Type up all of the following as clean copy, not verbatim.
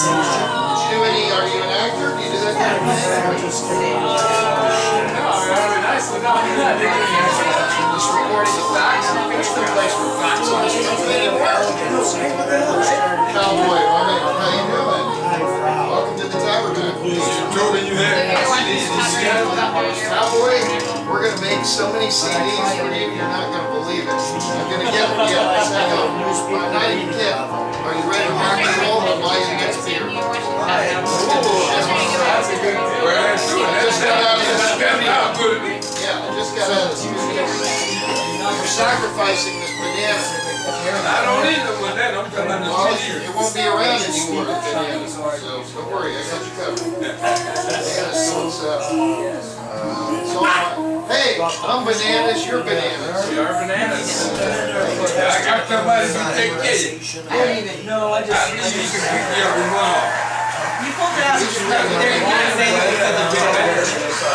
Are you an actor? Do you do that kind of thing? Just recording the facts. There's no place for facts on this company. Cowboy, how you doing? Welcome to the Tabernacle. Cowboy, we're going to make so many CDs for you, you're not going to believe it. I'm going to get them. Yeah, I'm not even kidding. Are you ready to rock and roll? I'll buy you next beer. That's a good deal. I just got out of the studio. Yeah, I just got out of the studio. You're sacrificing this banana. I don't need the banana. I'm coming to see you. It won't be around anymore, the banana. So don't worry, I got you covered. Hey, I'm bananas, you're bananas. We are bananas. I got somebody to take care of you. I don't even know. I just. You can pick me up and run off. You pulled it out. I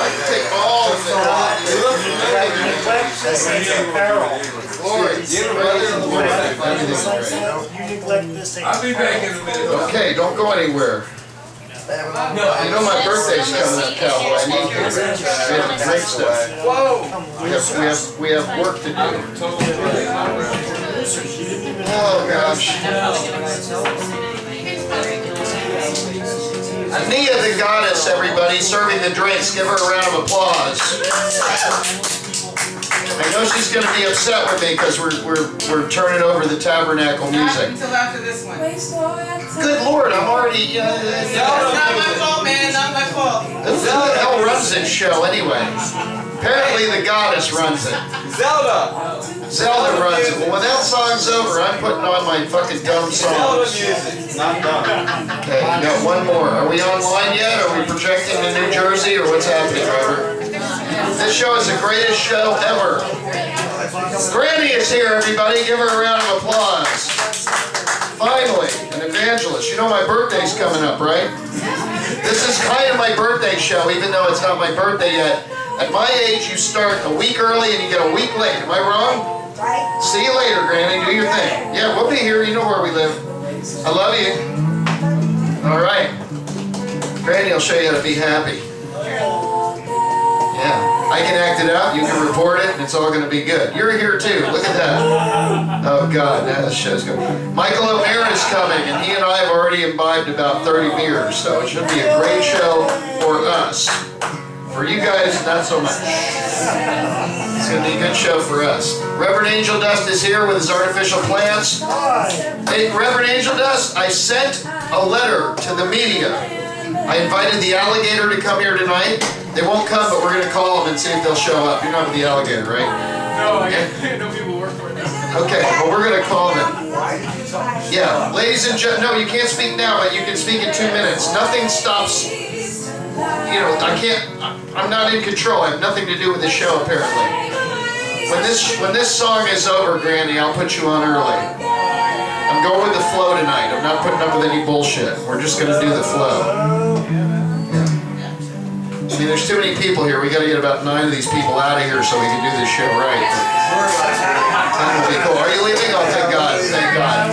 can take all of it. I'll be back in a minute. Okay, don't go anywhere. You know my birthday's coming up, Cowboy. I need to drink stuff. Whoa! We have work to do. Oh gosh. Ania the goddess, everybody, serving the drinks. Give her a round of applause. I know she's going to be upset with me because we're turning over the Tabernacle music. Until after this one. Good Lord, I'm already. No, it's not my fault, man. Not my fault. Who the hell runs this show anyway? Apparently the goddess runs it. Zelda runs it. Well, when that song's over, I'm putting on my fucking dumb songs. Not done. Okay, we got one more. Are we online yet? Are we projecting to New Jersey or what's happening, Robert? This show is the greatest show ever. Granny is here, everybody. Give her a round of applause. Finally, an evangelist. You know my birthday's coming up, right? This is kind of my birthday show, even though it's not my birthday yet. At my age, you start a week early and you get a week late. Am I wrong? See you later, Granny. Do your thing. Yeah, we'll be here. You know where we live. I love you. All right. Granny will show you how to be happy. Yeah. I can act it out. You can report it, and it's all going to be good. You're here, too. Look at that. Oh, God. Now this show's good. Michael O'Meara is coming, and he and I have already imbibed about 30 beers, so it should be a great show for us. For you guys, not so much. It's going to be a good show for us. Reverend Angel Dust is here with his artificial plants. Hey, Reverend Angel Dust, I sent a letter to the media. I invited the alligator to come here tonight. They won't come, but we're going to call them and see if they'll show up. You're not with the alligator, right? No, I know people work for it now. Okay, well, we're going to call them. Yeah, ladies and gentlemen, no, you can't speak now, but you can speak in 2 minutes. Nothing stops. You know, I'm not in control. I have nothing to do with the show, apparently. When this song is over, Granny, I'll put you on early. I'm going with the flow tonight. I'm not putting up with any bullshit. We're just going to do the flow. I mean, there's too many people here. We got to get about 9 of these people out of here so we can do this show right. That will be cool. Are you leaving? Oh, thank God. Thank God.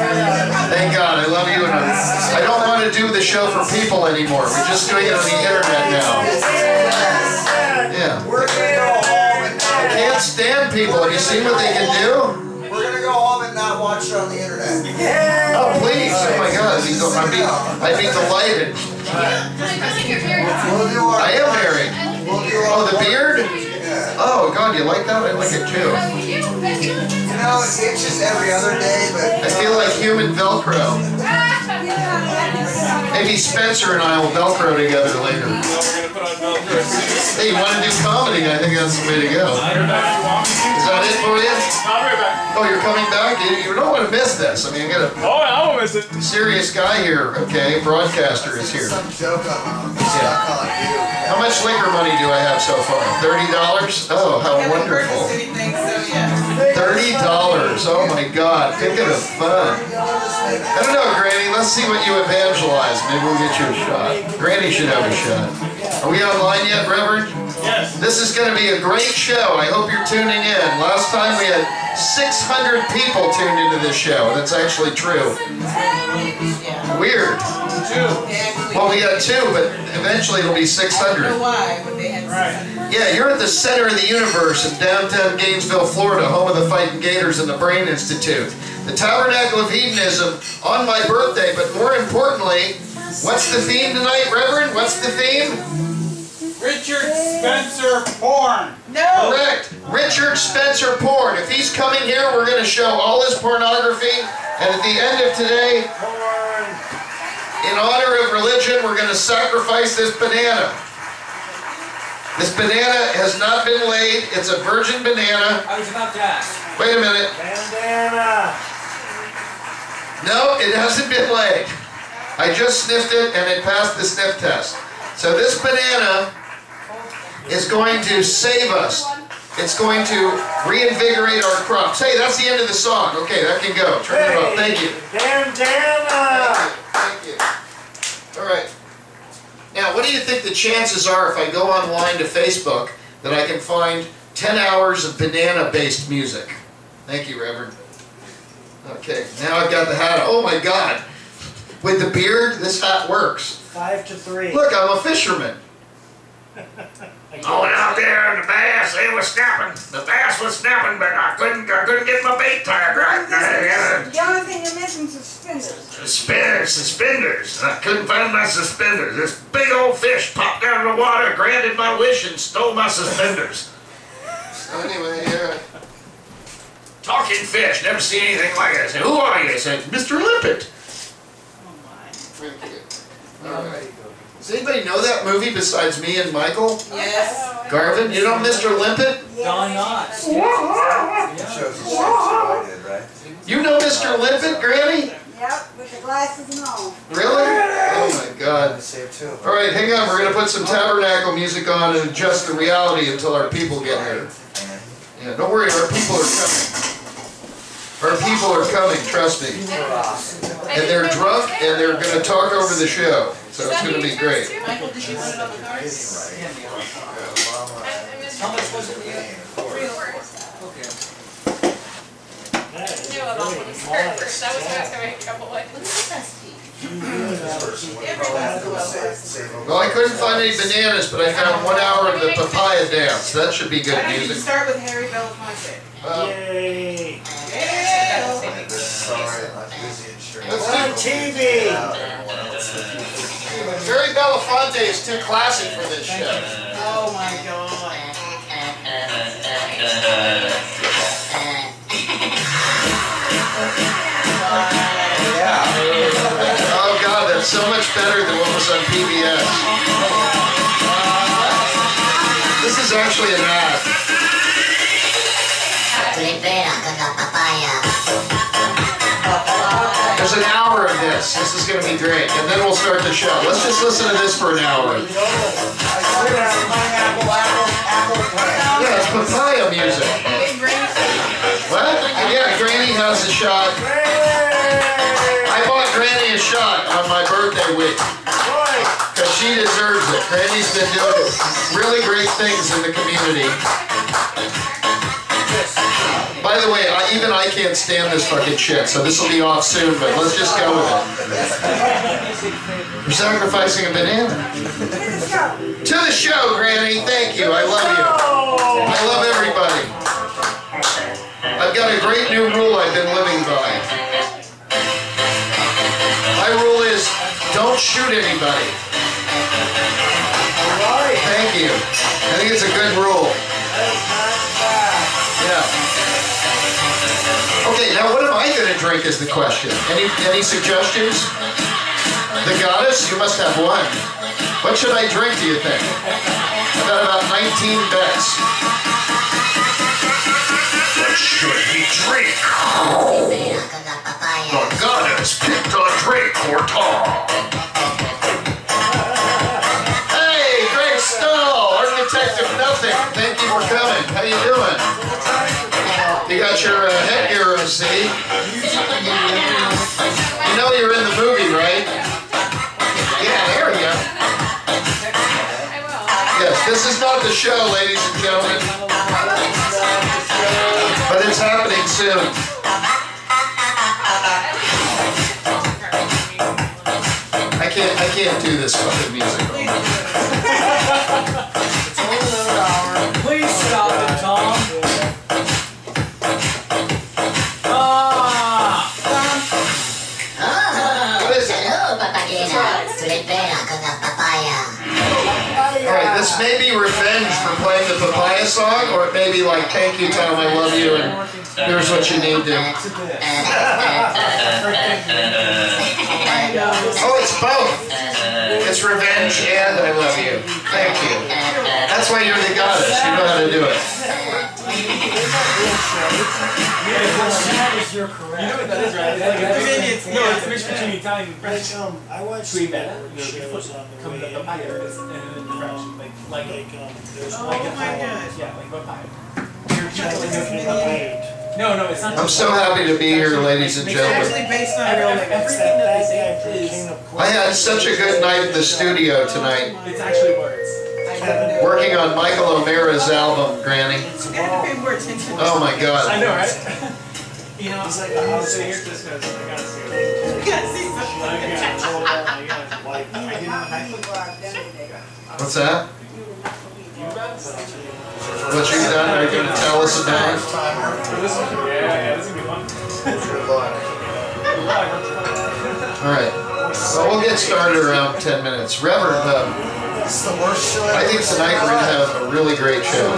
Thank God. I love you. And I don't want to do the show for people anymore. We're just doing it on the internet now. Yeah. I can't stand people. Have you seen what they can do? We're going to go home and not watch it on the internet. Oh, please. Oh, my God. I'd be delighted. I am married. Oh, the beard? Oh, God, you like that? I like it, too. You know, it itches every other day, but... I feel like human Velcro. Maybe Spencer and I will Velcro together later. Hey, you want to do comedy? I think that's the way to go. Is that it for you? I'll be back. Oh, you're coming back? You don't want to miss this. I mean, I got a I won't miss it. serious guy here, okay? Broadcaster is here. Some joke on How much liquor money do I have so far? $30? Oh, how wonderful. $30. Oh my God. Think of the fun. I don't know, Granny. Let's see what you evangelize. Maybe we'll get you a shot. Granny should have a shot. Are we online yet, Reverend? Yes. This is going to be a great show. I hope you're tuning in. Last time we had 600 people tuned into this show. That's actually true. Weird. Well, we got 2, but eventually it'll be I 600. don't know why, but they had 600. Yeah, you're at the center of the universe in downtown Gainesville, Florida, home of the Fighting Gators and the Brain Institute. The Tabernacle of Hedonism on my birthday, but more importantly, what's the theme tonight, Reverend? What's the theme? Richard Spencer porn. No! Correct. Richard Spencer porn. If he's coming here, we're going to show all his pornography. And at the end of today, in honor of religion, we're going to sacrifice this banana. This banana has not been laid. It's a virgin banana. I was about to ask. Wait a minute. Bandana. No, it hasn't been laid. I just sniffed it and it passed the sniff test. So this banana is going to save us. It's going to reinvigorate our crops. Hey, that's the end of the song. Okay, that can go. Turn it off. Thank you. Bandana. Thank you. All right. Now, what do you think the chances are if I go online to Facebook that I can find 10 hours of banana-based music? Thank you, Reverend. Okay, now I've got the hat. Oh my God. With the beard, this hat works. 5 to 3. Look, I'm a fisherman. Going out there and the bass, they was snapping. The bass was snapping, but I couldn't get my bait tied right. The only thing you're missing is suspenders. Suspenders. I couldn't find my suspenders. This big old fish popped down in the water, granted my wish, and stole my suspenders. So anyway, here. Talking fish, never seen anything like it. I said, who are you? I said, Mr. Limpet. Thank you. All right. Does anybody know that movie besides me and Michael? Yes. Garvin, you know Mr. Limpet? Don Knotts. Shows you what I did, right? You know Mr. Limpet, Granny? Yep, with the glasses and all. Really? Oh my God. I saved 2 of them. All right, hang on. We're going to put some tabernacle music on and adjust the reality until our people get here. Yeah, don't worry. Our people are coming. Our people are coming. Trust me. And they're drunk and they're going to talk over the show. So it's going to be great. Michael, did you put it on the cards? How much was it again? Okay. That is knew about really the skirt first. That was what I was going to make trouble with. Well, I couldn't find any bananas, but I found 1 hour of the papaya dance. That should be good Why don't you music. start with Harry Belafonte? Yay. Sorry, I'm busy insurance. Let's On do TV. Harry Belafonte is too classy for this show. Oh my God. Oh God, that's so much better than what was on PBS. This is actually an ad. There's an hour of this. This is going to be great. And then we'll start the show. Let's just listen to this for an hour. Yeah, it's papaya music. Big brain. What? Yeah, Granny has a shot. I bought Granny a shot on my birthday week. Because she deserves it. Granny's been doing really great things in the community. By the way, even I can't stand this fucking shit, so this will be off soon, but let's just go with it. We're sacrificing a banana. To the show, Granny. Thank you. I love you. I love everybody. I've got a great new rule I've been living by. My rule is, don't shoot anybody. Thank you. I think it's a good rule. Yeah. Okay, now what am I going to drink is the question. Any suggestions? The goddess? You must have one. What should I drink, do you think? I've got about 19 bets. What should we drink? The goddess picked a drink for Tom. Hey, Greg Stoll, architect of nothing. Thank you for coming. How you doing? You got your headgear on, see? You know you're in the movie, right? Yeah, there we go. Yes, this is not the show, ladies and gentlemen. But it's happening soon. I can't do this fucking music. Please stop it, Tom. What is it? Alright, this may be revenge for playing the papaya song, or it may be like, thank you, Tom, I love you, and here's what you need to. Oh, it's both. It's revenge and I love you. Thank you. That's why you're the goddess. You know how to do it. You're correct. You know what that is, right? It's a mix between Italian and French. I watched Sweet bad. shows on the Coming way up in papaya here. and French. Like There's Oh one my God. yeah, like papaya. paid. No, it's not. I'm so happy to be here, ladies and It's gentlemen. actually based on real Everything events. that they say is. I had such a good night in the studio tonight, It's actually words. working on Michael O'Meara's album, Granny. You gotta pay more attention. Oh my I God. know, right? You know, He's like, I'm oh, gonna say here just because I gotta see it. You gotta see something. What's that? What you done? Are you going to tell us about it? Yeah, this is gonna be fun. Alright. Well, we'll get started around 10 minutes. Reverend, It's the worst show I think tonight we're going to have a really great show.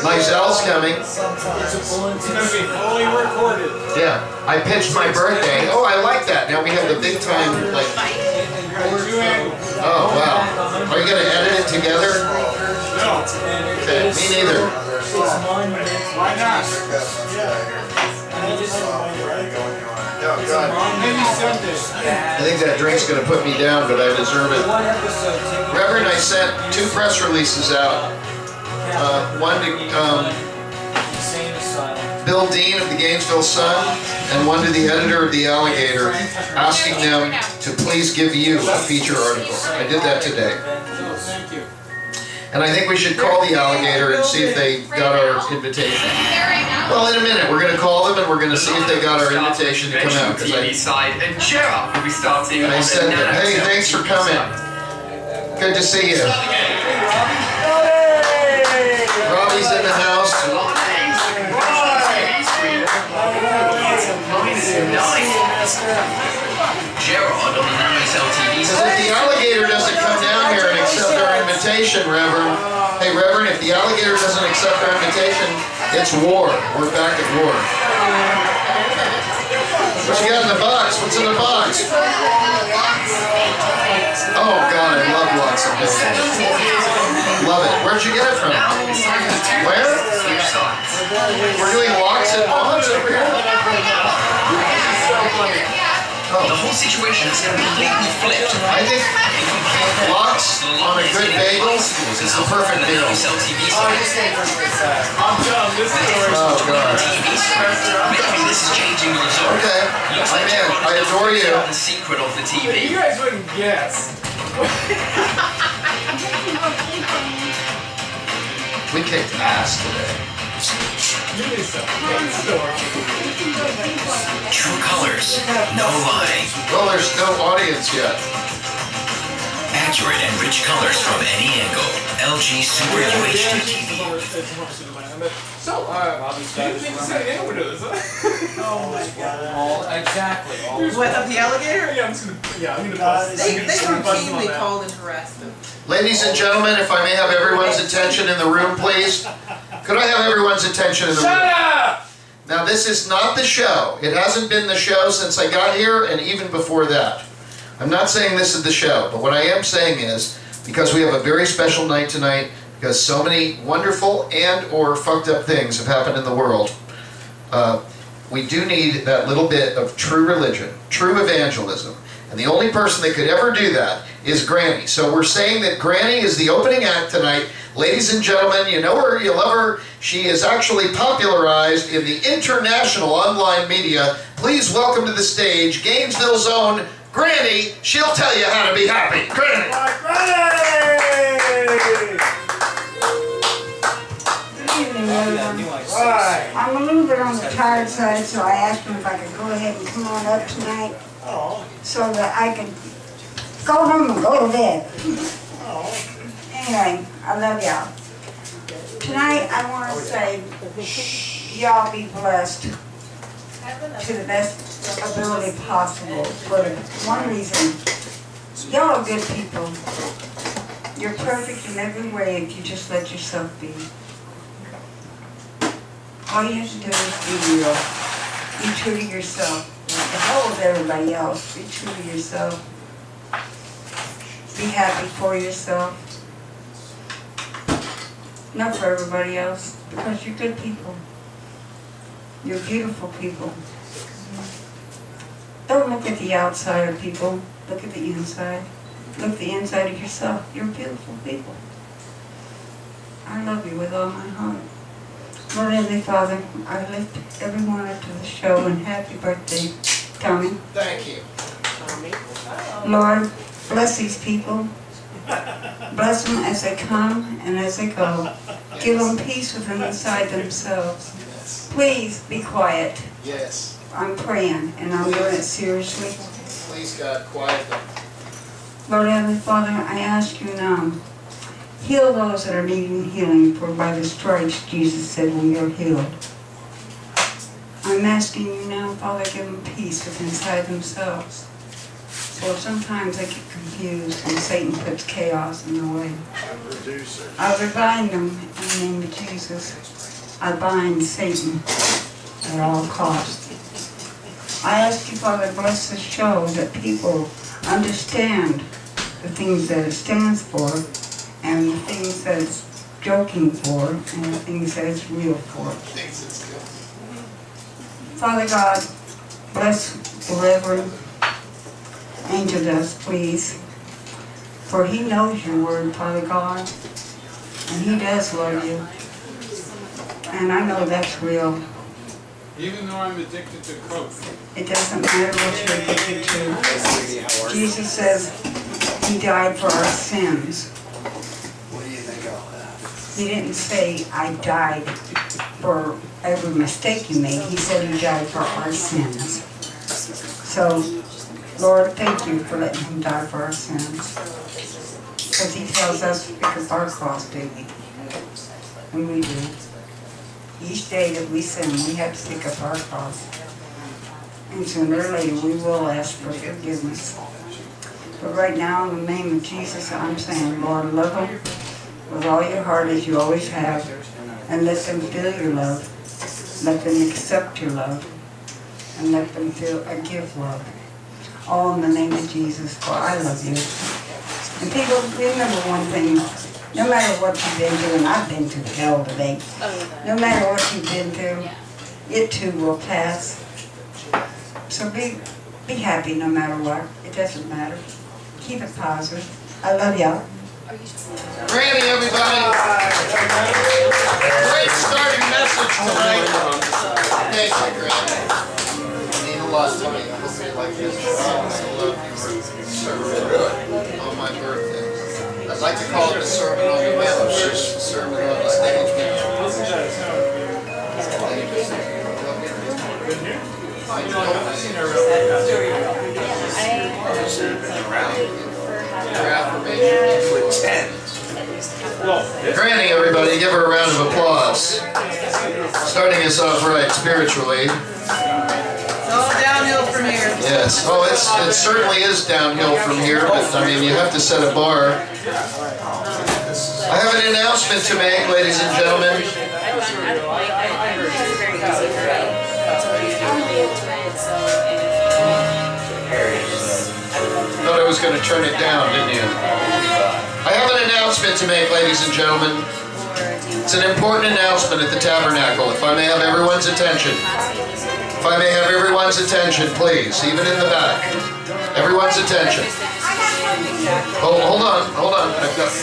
Mysel's coming. It's gonna be fully recorded. Yeah. I pitched my birthday. Oh, I like that. Now we have the big time, like... Oh, wow. Are you going to edit it together? No. Okay, me neither. Why not? Maybe Sunday. I think that drink's going to put me down, but I deserve it. Reverend, I sent 2 press releases out. One to Bill Dean of the Gainesville Sun, and one to the editor of the Alligator, asking them to please give you a feature article. I did that today. Thank you. And I think we should call the Alligator and see if they got our invitation. Well, in a minute, we're going to call them and we're going to see if they got our invitation to come out. TV side, and cheer up, we'll be starting I on said, the Nano hey, Cell thanks for TV coming. side. Good to see you. Robbie's in the house. Gerard on the Nano Cell TV Because side. if the Alligator doesn't come down here and accept our invitation, Reverend, hey, Reverend, if the Alligator doesn't accept our invitation, it's war. We're back at war. What you got in the box? What's in the box? Oh, God, I love lots of this. Love it. Where'd you get it from? Where? We're doing walks and mods over here? The whole situation is completely flipped. I think lox on a good bagel is the perfect deal. Nano Cell TV side. I'm done. This story. Oh, God. TV side. Maybe this is changing the result. Okay, Looks like I'm in. Gerard I adore you. the secret of the You TV. guys wouldn't guess. We kicked ass today. Give me some. Good story. True colors, no lying. Well, there's no audience yet. Accurate and rich colors from any angle. LG Super UHD TV. So, you think to say anyone to this, huh? Oh my God. Exactly. What, of the Alligator? Yeah, I'm gonna bust. They I'm gonna bust them on routinely that. called and harassed them. Ladies and gentlemen, if I may have everyone's attention in the room, please. Could I have everyone's attention in the room? Shut up! Now, this is not the show. It hasn't been the show since I got here and even before that. I'm not saying this is the show, but what I am saying is, because we have a very special night tonight, because so many wonderful and or fucked up things have happened in the world, we do need that little bit of true religion, true evangelism. And the only person that could ever do that is Granny. So we're saying that Granny is the opening act tonight. Ladies and gentlemen, you know her, you love her. She is actually popularized in the international online media. Please welcome to the stage Gainesville's own Granny. She'll tell you how to be happy. Granny! Good evening, everyone. Right. I'm a little bit on the tired side, so I asked him if I could go ahead and come on up tonight. Oh. so that I can go home and go to bed. Anyway, I love y'all. Tonight I want to say, y'all be blessed to the best ability possible. For one reason, y'all are good people. You're perfect in every way if you just let yourself be. All you have to do is be real. Be true to yourself. The hell with everybody else. Be true to yourself. Be happy for yourself. Not for everybody else, because you're good people. You're beautiful people. Don't look at the outside of people. Look at the inside. Look at the inside of yourself. You're beautiful people. I love you with all my heart. Lord Heavenly Father, I lift everyone up to the show and happy birthday, Tommy. Thank you. Lord, bless these people. Bless them as they come and as they go. Give them peace within inside themselves. Please be quiet. Yes. I'm praying and I'm doing it seriously. Please, God, quiet them. Lord Heavenly Father, I ask you now, heal those that are needing healing, for by the stripes Jesus said we are healed. I'm asking you now, Father, give them peace within inside themselves. So sometimes I get confused and Satan puts chaos in their way. I bind them in the name of Jesus. I bind Satan at all costs. I ask you, Father, bless the show that people understand the things that it stands for and the things that it's joking for and the things that it's real for. Father God, bless the Reverend Angel Dust, please, for he knows your word, Father God, and he does love you, and I know that's real. Even though I'm addicted to coke. It doesn't matter what you're addicted to. Jesus says he died for our sins. What do you think of that? He didn't say, I died for every mistake you made. He said he died for our sins. So, Lord, thank you for letting him die for our sins. Because he tells us to pick up our cross daily. And we do. Each day that we sin, we have to pick up our cross. And sooner or later, we will ask for forgiveness. But right now, in the name of Jesus, I'm saying, Lord, love them with all your heart as you always have. And let them feel your love. Let them accept your love. And let them feel a give love. All in the name of Jesus, for I love you. And people, remember one thing. No matter what you've been through, and I've been through hell today. No matter what you've been through, it too will pass. So be happy no matter what. It doesn't matter. Keep it positive. I love y'all. Granny, everybody. Great starting message tonight. Thank you, Granny. I mean a lot to me. I hope you like this. I love your sermon on my birthday. I'd like to call it a sermon on the mount, sermon on the stage. Granny, everybody, give her a round of applause. Starting us off right spiritually. It's all downhill from here. Yes. Oh, it certainly is downhill from here, but I mean, you have to set a bar. I have an announcement to make, ladies and gentlemen. Thought I was going to turn it down, didn't you? I have an announcement to make, ladies and gentlemen. It's an important announcement at the Tabernacle, if I may have everyone's attention. If I may have everyone's attention, please, even in the back. Everyone's attention. Oh, hold on.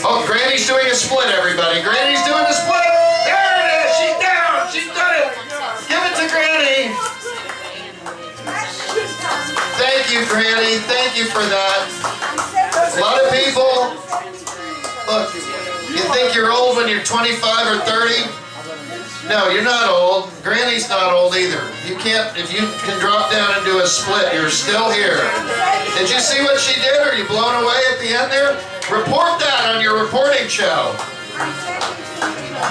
Oh, Granny's doing a split, everybody. Granny's doing a split. There it is. She's down. She's done it. Give it to Granny. Thank you, Granny. Thank you for that. A lot of people, look, you think you're old when you're 25 or 30? No, you're not old. Granny's not old either. You can't, if you can drop down and do a split, you're still here. Did you see what she did? Are you blown away at the end there? Report that on your reporting show.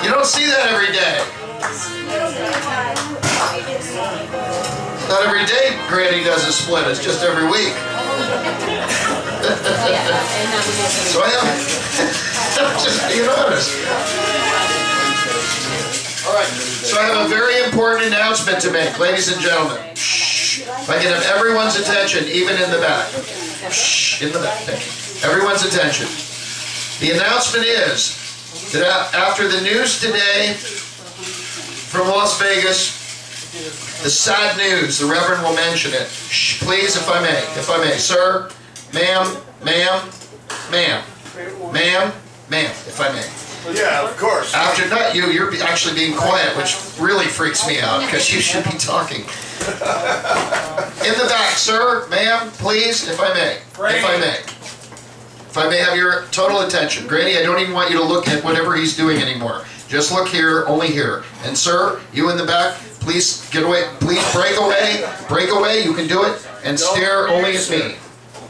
You don't see that every day. Not every day Granny does a split, it's just every week. So I am just being honest. Alright, so I have a very important announcement to make, ladies and gentlemen. Shh. If I can have everyone's attention, even in the back. Shh, in the back, thank you. Everyone's attention. The announcement is that after the news today from Las Vegas, the sad news, the Reverend will mention it. Shh, please, if I may. Sir, ma'am, ma'am, ma'am, ma'am, ma'am, if I may. Yeah, of course. After that, you're actually being quiet, which really freaks me out, because you should be talking. In the back, sir, ma'am, please, if I may. If I may. If I may have your total attention. Granny, I don't even want you to look at whatever he's doing anymore. Just look here, only here. And sir, you in the back, please get away. Please break away, you can do it, and stare only at me.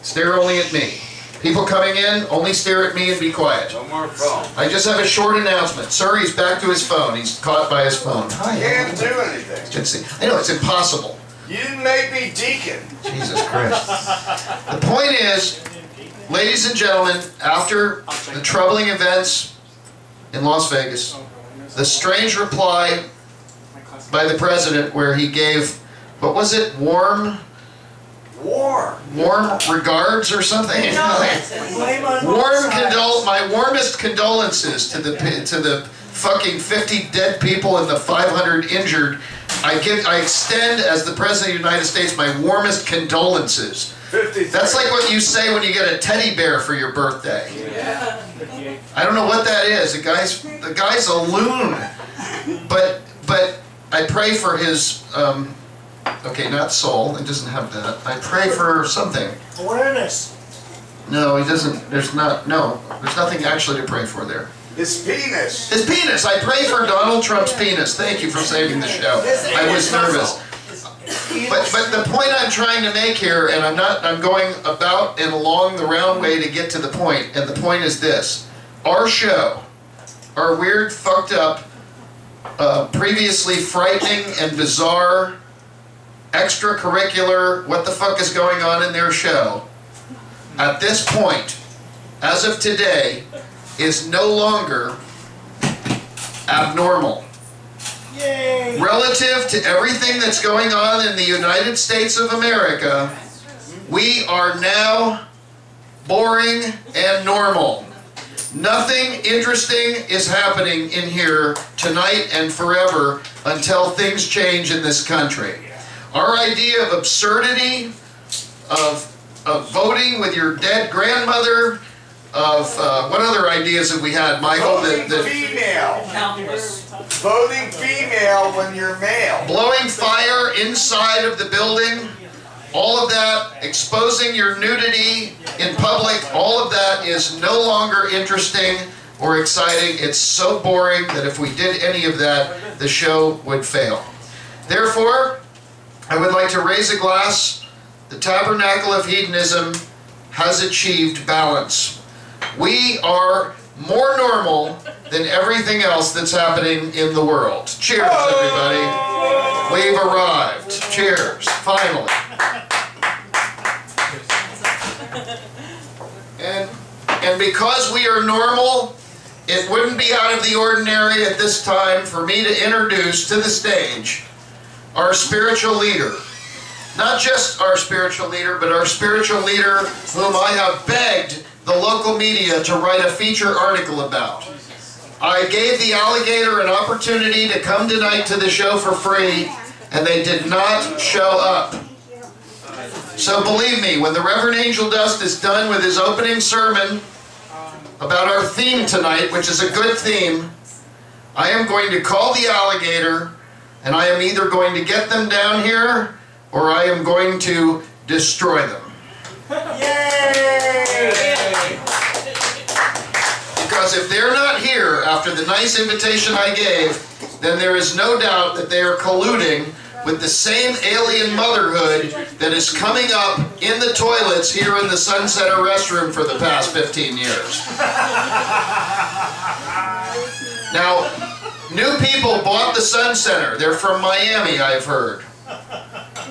Stare only at me. People coming in, only stare at me and be quiet. No more phone. I just have a short announcement. Sir, he's back to his phone. He's caught by his phone. I can't do anything. Good to see. I know, it's impossible. You didn't make me deacon. Jesus Christ. The point is, ladies and gentlemen, after the troubling events in Las Vegas, the strange reply by the president where he gave, what was it, warm regards or something? My warmest condolences to the fucking 50 dead people and the 500 injured. I extend, as the President of the United States, my warmest condolences. That's like what you say when you get a teddy bear for your birthday. I don't know what that is. The guy's a loon. But I pray for his okay, not soul. It doesn't have that. I pray for something. Awareness. No, he doesn't. There's nothing actually to pray for there. His penis. His penis. I pray for Donald Trump's penis. Thank you for saving the show. I was nervous. But the point I'm trying to make here, and I'm going about and along the round way to get to the point, and the point is this. Our show, our weird, fucked up, previously frightening and bizarre, extracurricular, what the fuck is going on in their show, at this point, as of today, is no longer abnormal. Yay. Relative to everything that's going on in the United States of America, we are now boring and normal. Nothing interesting is happening in here tonight and forever until things change in this country. Our idea of absurdity, of voting with your dead grandmother, of what other ideas have we had, Michael? Voting female. Voting female when you're male. Blowing fire inside of the building, all of that, exposing your nudity in public, all of that is no longer interesting or exciting. It's so boring that if we did any of that, the show would fail. Therefore, I would like to raise a glass. The Tabernacle of Hedonism has achieved balance. We are more normal than everything else that's happening in the world. Cheers, everybody. We've arrived. Cheers, finally. And because we are normal, it wouldn't be out of the ordinary at this time for me to introduce to the stage our spiritual leader. Not just our spiritual leader, but our spiritual leader whom I have begged the local media to write a feature article about. I gave the Alligator an opportunity to come tonight to the show for free, and they did not show up. So believe me, when the Reverend Angel Dust is done with his opening sermon about our theme tonight, which is a good theme, I am going to call the Alligator, and I am either going to get them down here, or I am going to destroy them. Yay! Because if they're not here after the nice invitation I gave, then there is no doubt that they are colluding with the same alien motherhood that is coming up in the toilets here in the Sun Center restroom for the past 15 years. Now, new people bought the Sun Center. They're from Miami, I've heard.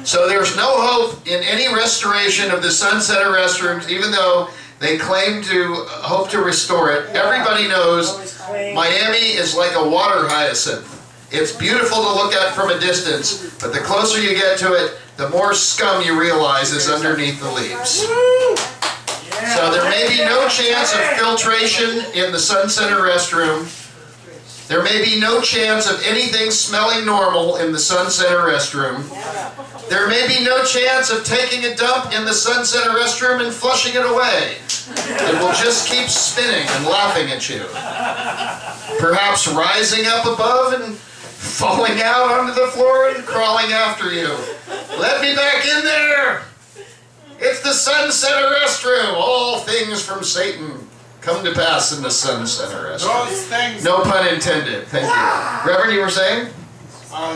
So there's no hope in any restoration of the Sun Center restrooms, even though they claim to hope to restore it. Everybody knows Miami is like a water hyacinth. It's beautiful to look at from a distance, but the closer you get to it, the more scum you realize is underneath the leaves. So there may be no chance of filtration in the Sun Center restroom. There may be no chance of anything smelling normal in the Sun Center restroom. There may be no chance of taking a dump in the Sun Center restroom and flushing it away. It will just keep spinning and laughing at you. Perhaps rising up above and falling out onto the floor and crawling after you. Let me back in there! It's the Sun Center restroom. All things from Satan come to pass in the Sun Center restroom. Those things. No pun intended. Thank you. Reverend, you were saying?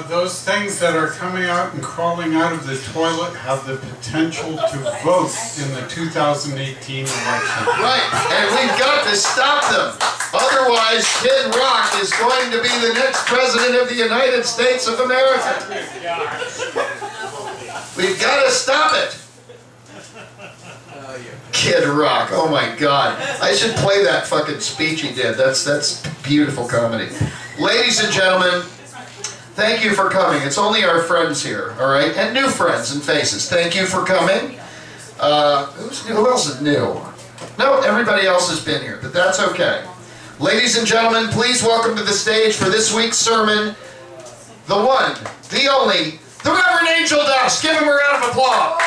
Those things that are coming out and crawling out of the toilet have the potential to vote in the 2018 election. Right, and we've got to stop them. Otherwise, Kid Rock is going to be the next president of the United States of America. We've got to stop it. Kid Rock, oh my God. I should play that fucking speech he did. That's beautiful comedy. Ladies and gentlemen, thank you for coming. It's only our friends here, all right? And new friends and faces. Thank you for coming. Who else is new? No, everybody else has been here, but that's okay. Ladies and gentlemen, please welcome to the stage for this week's sermon, the one, the only, the Reverend Angel Dust. Give him a round of applause.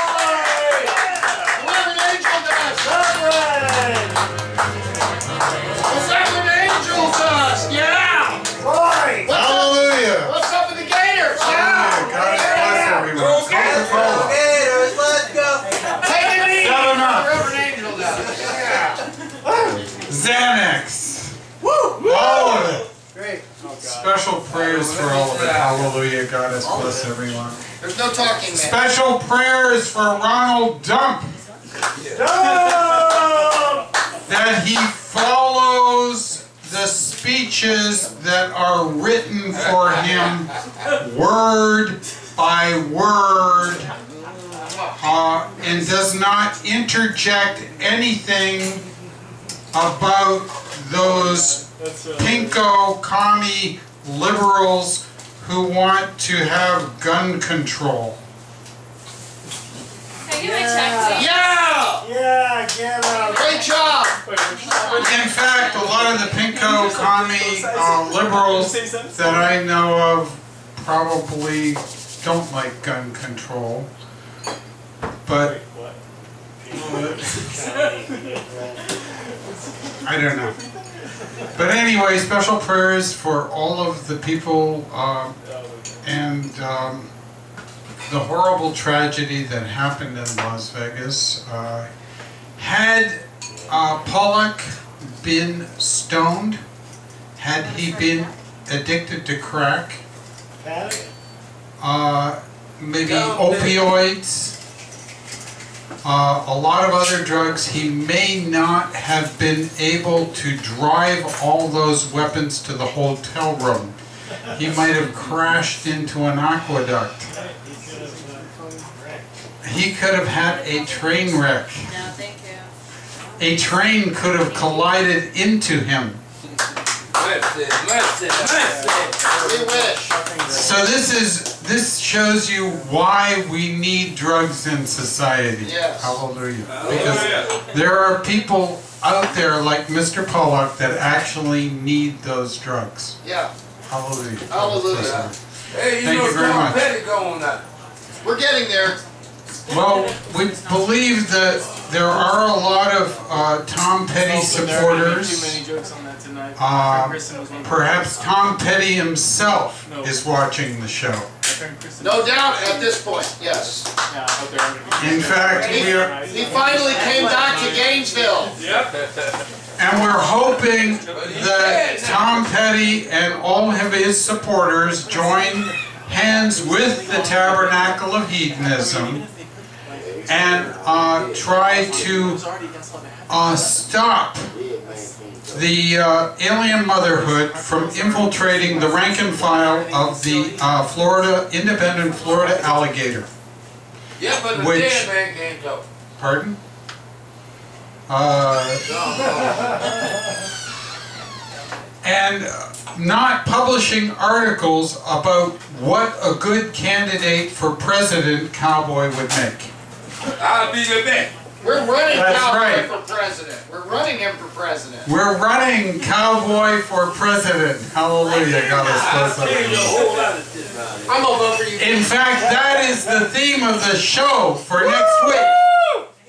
The Reverend Angel Dust. All right. The Reverend Angel Dust. Yeah. Right. Hallelujah. What's up with the Gators? Hallelujah. God bless everyone. Gators, let's go. Take it easy. Shut him up. Reverend Angel Dust. Yeah. Xanax. Woo! All of it. Great. Special prayers for all of it. Hallelujah. God bless everyone. There's no talking, man. Special prayers for Ronald Dump. That he follows the speeches that are written for him word by word and does not interject anything about those pinko commie liberals who want to have gun control. Can you give me a check, please? Yeah! Yeah, get out. Great job! In fact, a lot of the pinko commie liberals that I know of probably don't like gun control, but I don't know. But anyway, special prayers for all of the people and the horrible tragedy that happened in Las Vegas. Had Pollock been stoned, had he been addicted to crack, maybe opioids, a lot of other drugs, he may not have been able to drive all those weapons to the hotel room. He might have crashed into an aqueduct. He could have had a train wreck. No, thank you. A train could have collided into him. We wish. So this shows you why we need drugs in society. Yes. Hallelujah. Because there are people out there like Mr. Pollock that actually need those drugs. Yeah. Hallelujah. Hallelujah. Hey, Thank you very much. We're getting there. Well, we believe that there are a lot of Tom Petty supporters. Perhaps Tom Petty himself is watching the show. No doubt at this point, yes. In fact, He finally came back to Gainesville. Yep. And we're hoping that Tom Petty and all of his supporters join hands with the Tabernacle of Hedonism and try to stop the alien motherhood from infiltrating the rank and file of the independent Florida alligator. Yeah, but the Which- dead man can't talk. Pardon? And not publishing articles about what a good candidate for president Cowboy would make. I'll be the best. We're running That's Cowboy right. for president. We're running him for president. We're running Cowboy for president. Hallelujah, God is blessed. I'm gonna vote for you. In fact, that is the theme of the show for next week.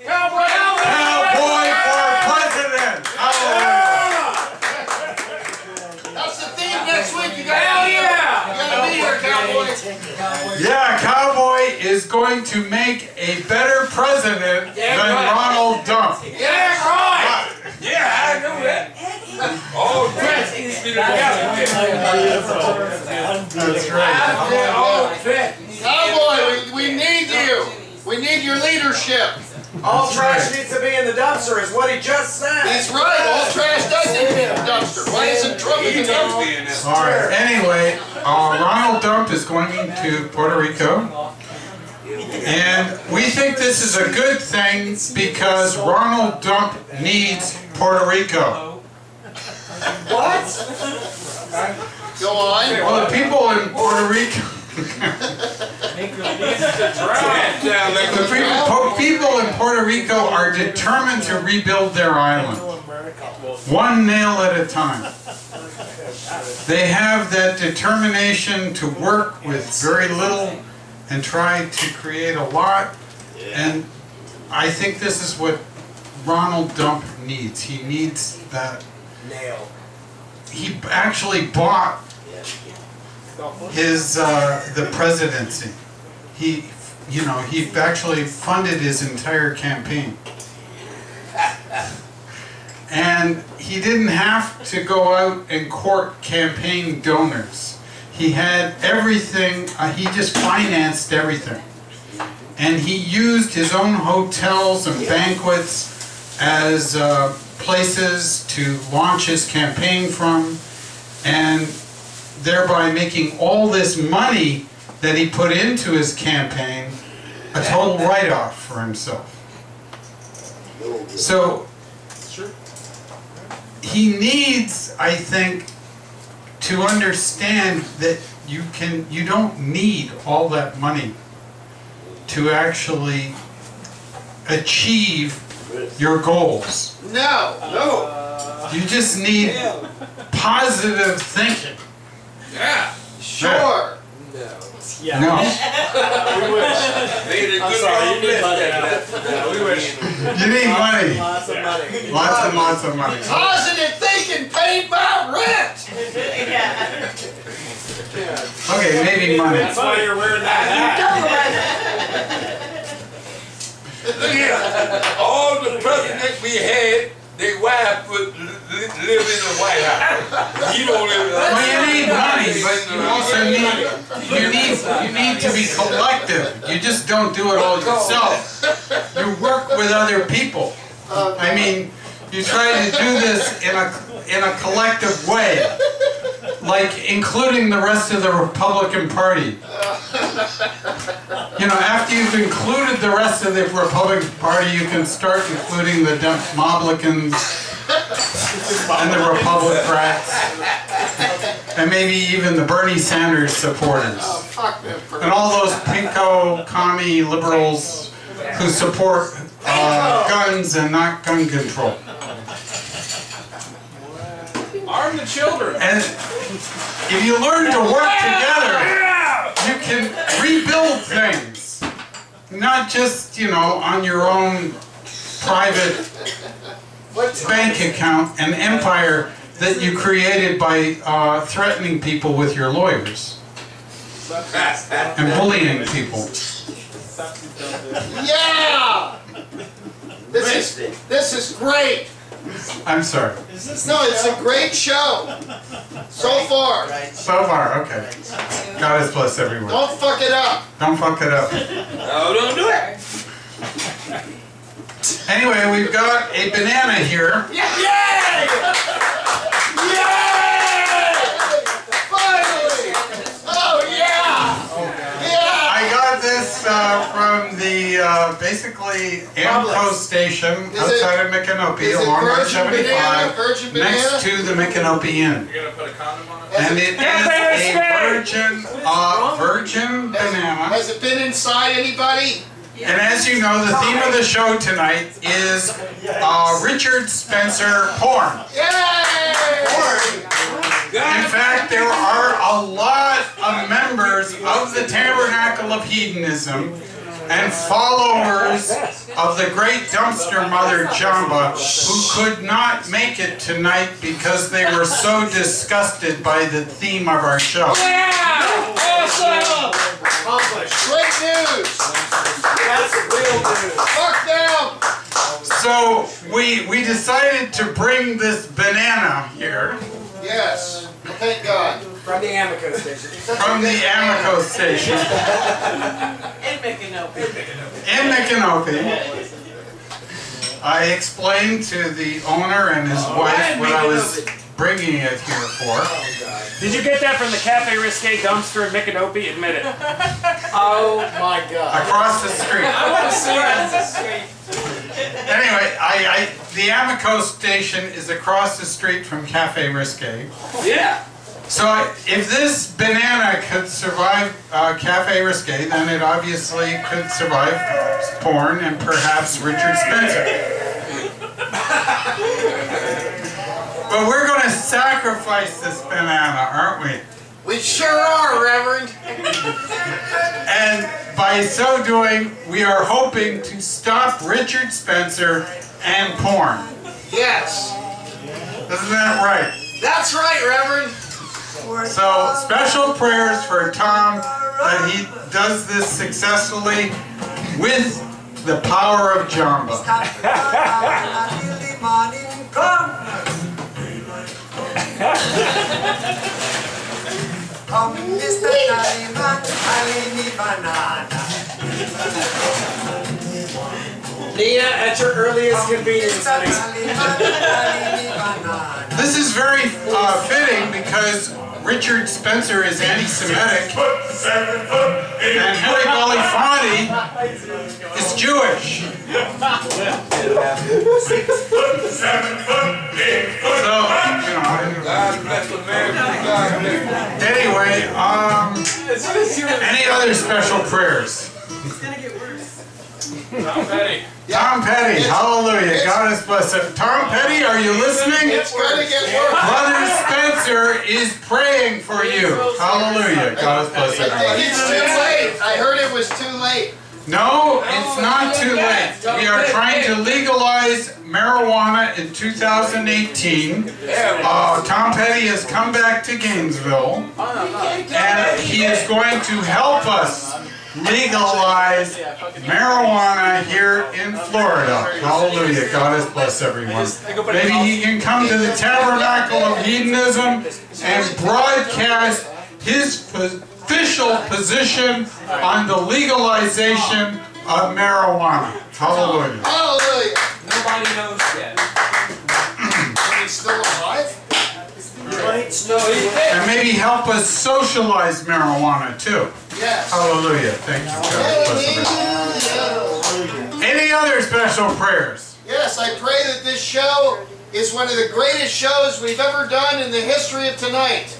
Cowboy! Cowboy for president. Hallelujah. That's the theme next week. You gotta Hell be here. yeah! You gotta be here, Cowboy. Yeah, Cowboy is going to make a better president than Ronald Dump. Yeah, right! Yeah, I know that. Oh, dress needs to be together. That's right. Oh, dress. Cowboy, we need you. We need your leadership. All trash needs to be in the dumpster is what he just said. That's right. All trash does need to be in the dumpster. Why isn't Trump in the dumpster? All right. Anyway, Ronald Dump is going to Puerto Rico. And we think this is a good thing because Ronald Dump needs Puerto Rico. What? Go on. Well, the people in Puerto Rico... The people in Puerto Rico are determined to rebuild their island, one nail at a time. They have that determination to work with very little and try to create a lot, and I think this is what Ronald Dump needs. He needs that. Nail. He actually bought his the presidency. He actually funded his entire campaign, and he didn't have to go out and court campaign donors. He had everything. He just financed everything, and he used his own hotels and banquets as places to launch his campaign from, and thereby making all this money that he put into his campaign a total write-off for himself. So he needs, I think, to understand that you don't need all that money to actually achieve your goals. No. You just need positive thinking. Yeah. Sure. No. I'm sorry, you need money. We wish. You need money. Lots of money. Lots and lots of money. Positive thinking paid my rent. Okay, maybe money. That's why you're wearing that hat. All the presidents we had, their wife would live in the White House. You don't live in the White House. Well, you need money, but you also need to be collective. You just don't do it all yourself. You work with other people. I mean, you try to do this in a collective way, like including the rest of the Republican Party. You know, after you've included the rest of the Republican Party, you can start including the Demoblicans and the Republicans, and maybe even the Bernie Sanders supporters, and all those pinko, commie liberals who support guns and not gun control. Arm the children. And if you learn to work together, you can rebuild things. Not just, on your own private bank account and empire that you created by threatening people with your lawyers and bullying people. Yeah! This is great. I'm sorry. No, it's a great show. So far. So far, okay. God has blessed everyone. Don't fuck it up. Don't fuck it up. No, don't do it. Anyway, we've got a banana here. Yay! Yay! Finally! Oh yeah! Yeah! I got this from the basically Amco station outside of Micanopy along Route 75, Virgin next to the Micanopy Inn. You're gonna put a condom on it? And it is a virgin banana. Has it been inside anybody? And as you know, the theme of the show tonight is Richard Spencer porn. Yay! In fact, there are a lot of members of the Tabernacle of Hedonism and followers of the great dumpster mother Jamba who could not make it tonight because they were so disgusted by the theme of our show. Yeah! Awesome! Great news! That's real news. Fuck them! So we decided to bring this banana here. Yes. Thank God. From the Amico station. From the Amico station. In Micanopy. In Micanopy. I explained to the owner and his wife what I was bringing it here for. Did you get that from the Cafe Risque dumpster in Micanopy? Admit it. Oh my God. Across the street. I want to see it. Anyway, the Amico station is across the street from Cafe Risque. Yeah. So if this banana could survive Cafe Risque, then it obviously could survive porn and perhaps Richard Spencer. But we're going to sacrifice this banana, aren't we? We sure are, Reverend. And by so doing, we are hoping to stop Richard Spencer and porn. Yes. Isn't that right? That's right, Reverend. So, special prayers for Tom that he does this successfully with the power of Jamba. Nia, at your earliest convenience, honey. This is very fitting because Richard Spencer is anti-Semitic and Harry Belafonte is Jewish. So, you know, anyway, any other special prayers? It's gonna get worse. Tom Petty. Tom Petty, hallelujah, God has blessed him. Tom Petty, are you listening? It's going to get worse. Brother Spencer is praying for you. Hallelujah, God has blessed I think everybody. it's too late. I heard it was too late. No, it's not too late. We are trying to legalize marijuana in 2018. Tom Petty has come back to Gainesville, and he is going to help us legalize marijuana here in Florida. Hallelujah. God has blessed everyone. Maybe he can come to the Tabernacle of Hedonism and broadcast his official position on the legalization of marijuana. Hallelujah. Hallelujah. Nobody knows yet. Is he still alive? And maybe help us socialize marijuana too. Yes. Hallelujah. Thank you, God. Bless everyone. Any other special prayers? Yes, I pray that this show is one of the greatest shows we've ever done in the history of tonight.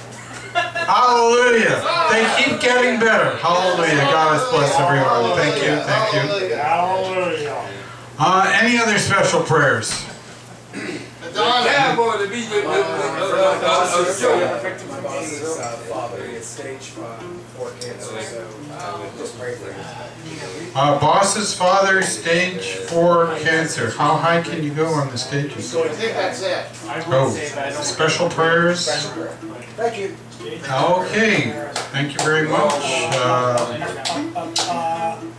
Hallelujah. They keep getting better. Hallelujah. God has blessed everyone. Thank you. Thank you. Hallelujah. Any other special prayers? Yeah, boy, to be good. Father, it's stage 4 cancer, so just pray for him. Boss's father, stage 4 cancer. How high can you go on the stages? I think that's it. Oh, special prayers? Thank you. Okay, thank you very much.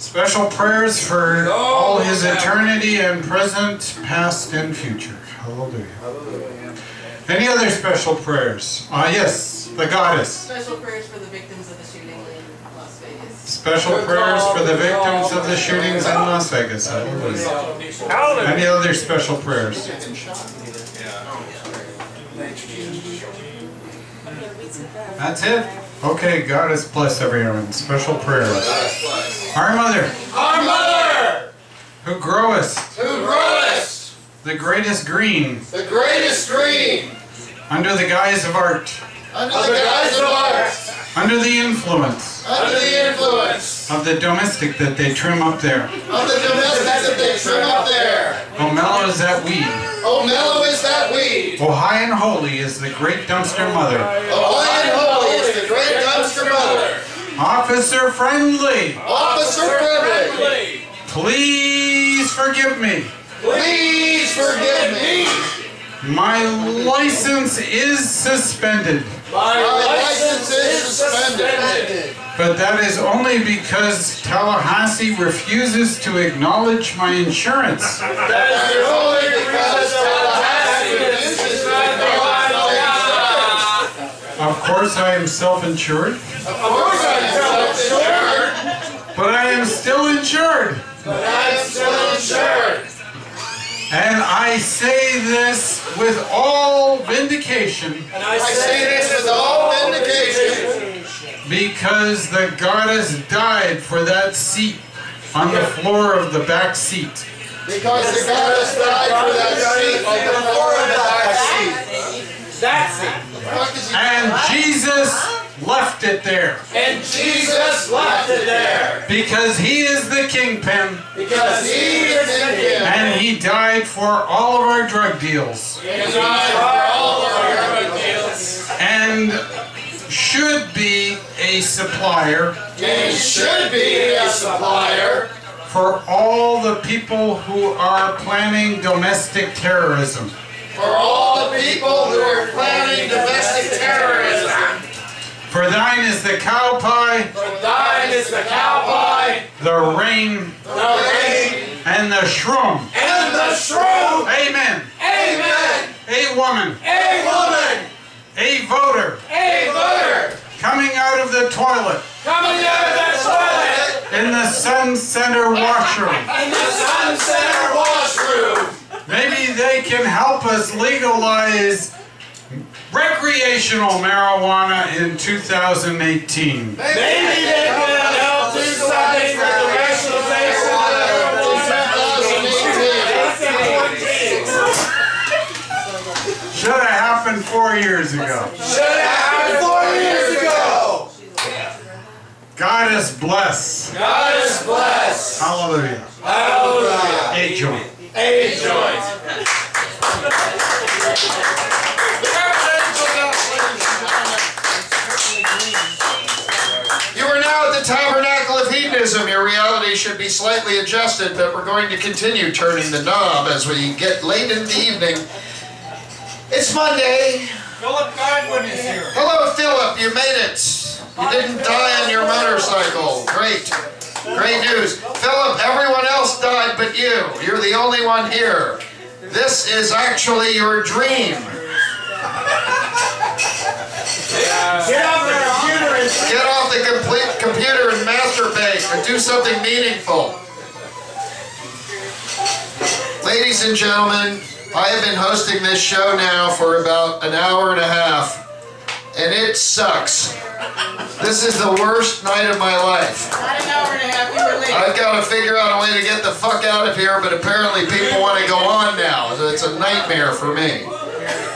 Special prayers for all his eternity and present, past, and future. Hallelujah. Any other special prayers? Yes, the goddess. Special prayers for the victims of the shooting in Las Vegas. Special prayers for the victims of the shootings in Las Vegas. Hallelujah. Any other special prayers? That's it? Okay, God has blessed everyone. Special prayers. Our Mother. Our Mother! Who growest. Who growest. The greatest green. The greatest green. Under the guise of art. Under the guise of art. Under the influence. Under the influence. Of the domestic that they trim up there. Of the domestic that they trim up there. Oh, mellow is that weed. Oh, mellow is that weed. Oh, high and holy is the great dumpster mother. Oh, high and holy is the great dumpster mother. Officer friendly. Officer friendly. Please forgive me. Please forgive me. My license is suspended. My license is suspended. But that is only because Tallahassee refuses to acknowledge my insurance. That is only because Tallahassee refuses to acknowledge my insurance. Of course I am self-insured. Of course I am self-insured. But I am still insured. But I am still insured. And I say this with all vindication. And I say this with all vindication. Because the goddess died for that seat on the floor of the back seat. Because the goddess died for that seat on the floor of the back seat. That seat. And Jesus left it there. And Jesus left it there. Because he is the kingpin. Because he is the kingpin. And he died for all of our drug deals. He died for all of our drug deals. And should be a supplier. And should be a supplier. For all the people who are planning domestic terrorism. For all the people who are planning domestic terrorism. For thine is the cow pie. For thine is the cow pie. The rain. The rain. And the shroom. And the shroom. Amen. Amen. A woman. A woman. A voter. A voter. Coming out of the toilet. Coming out of the toilet. In the Sun Center washroom. In the Sun Center washroom. Maybe they can help us legalize recreational marijuana in 2018. Maybe they can help do something for the rationalization of 2018. Should have happened 4 years ago. Should have happened 4 years ago. God is blessed. God is blessed. Hallelujah. Hallelujah. A joint. A joint. You are now at the Tabernacle of Hedonism. Your reality should be slightly adjusted, but we're going to continue turning the knob as we get late in the evening. It's Monday. Philip Godwin is here. Hello, Philip. You made it. You didn't die on your motorcycle. Great. Great news. Philip, everyone else died but you. You're the only one here. This is actually your dream. Get off the computer and masturbate and do something meaningful. Ladies and gentlemen, I have been hosting this show now for about an hour and a half, and it sucks. This is the worst night of my life. Not an hour and a half, you were late. I've got to figure out a way to get the fuck out of here, but apparently people want to go on now. So it's a nightmare for me.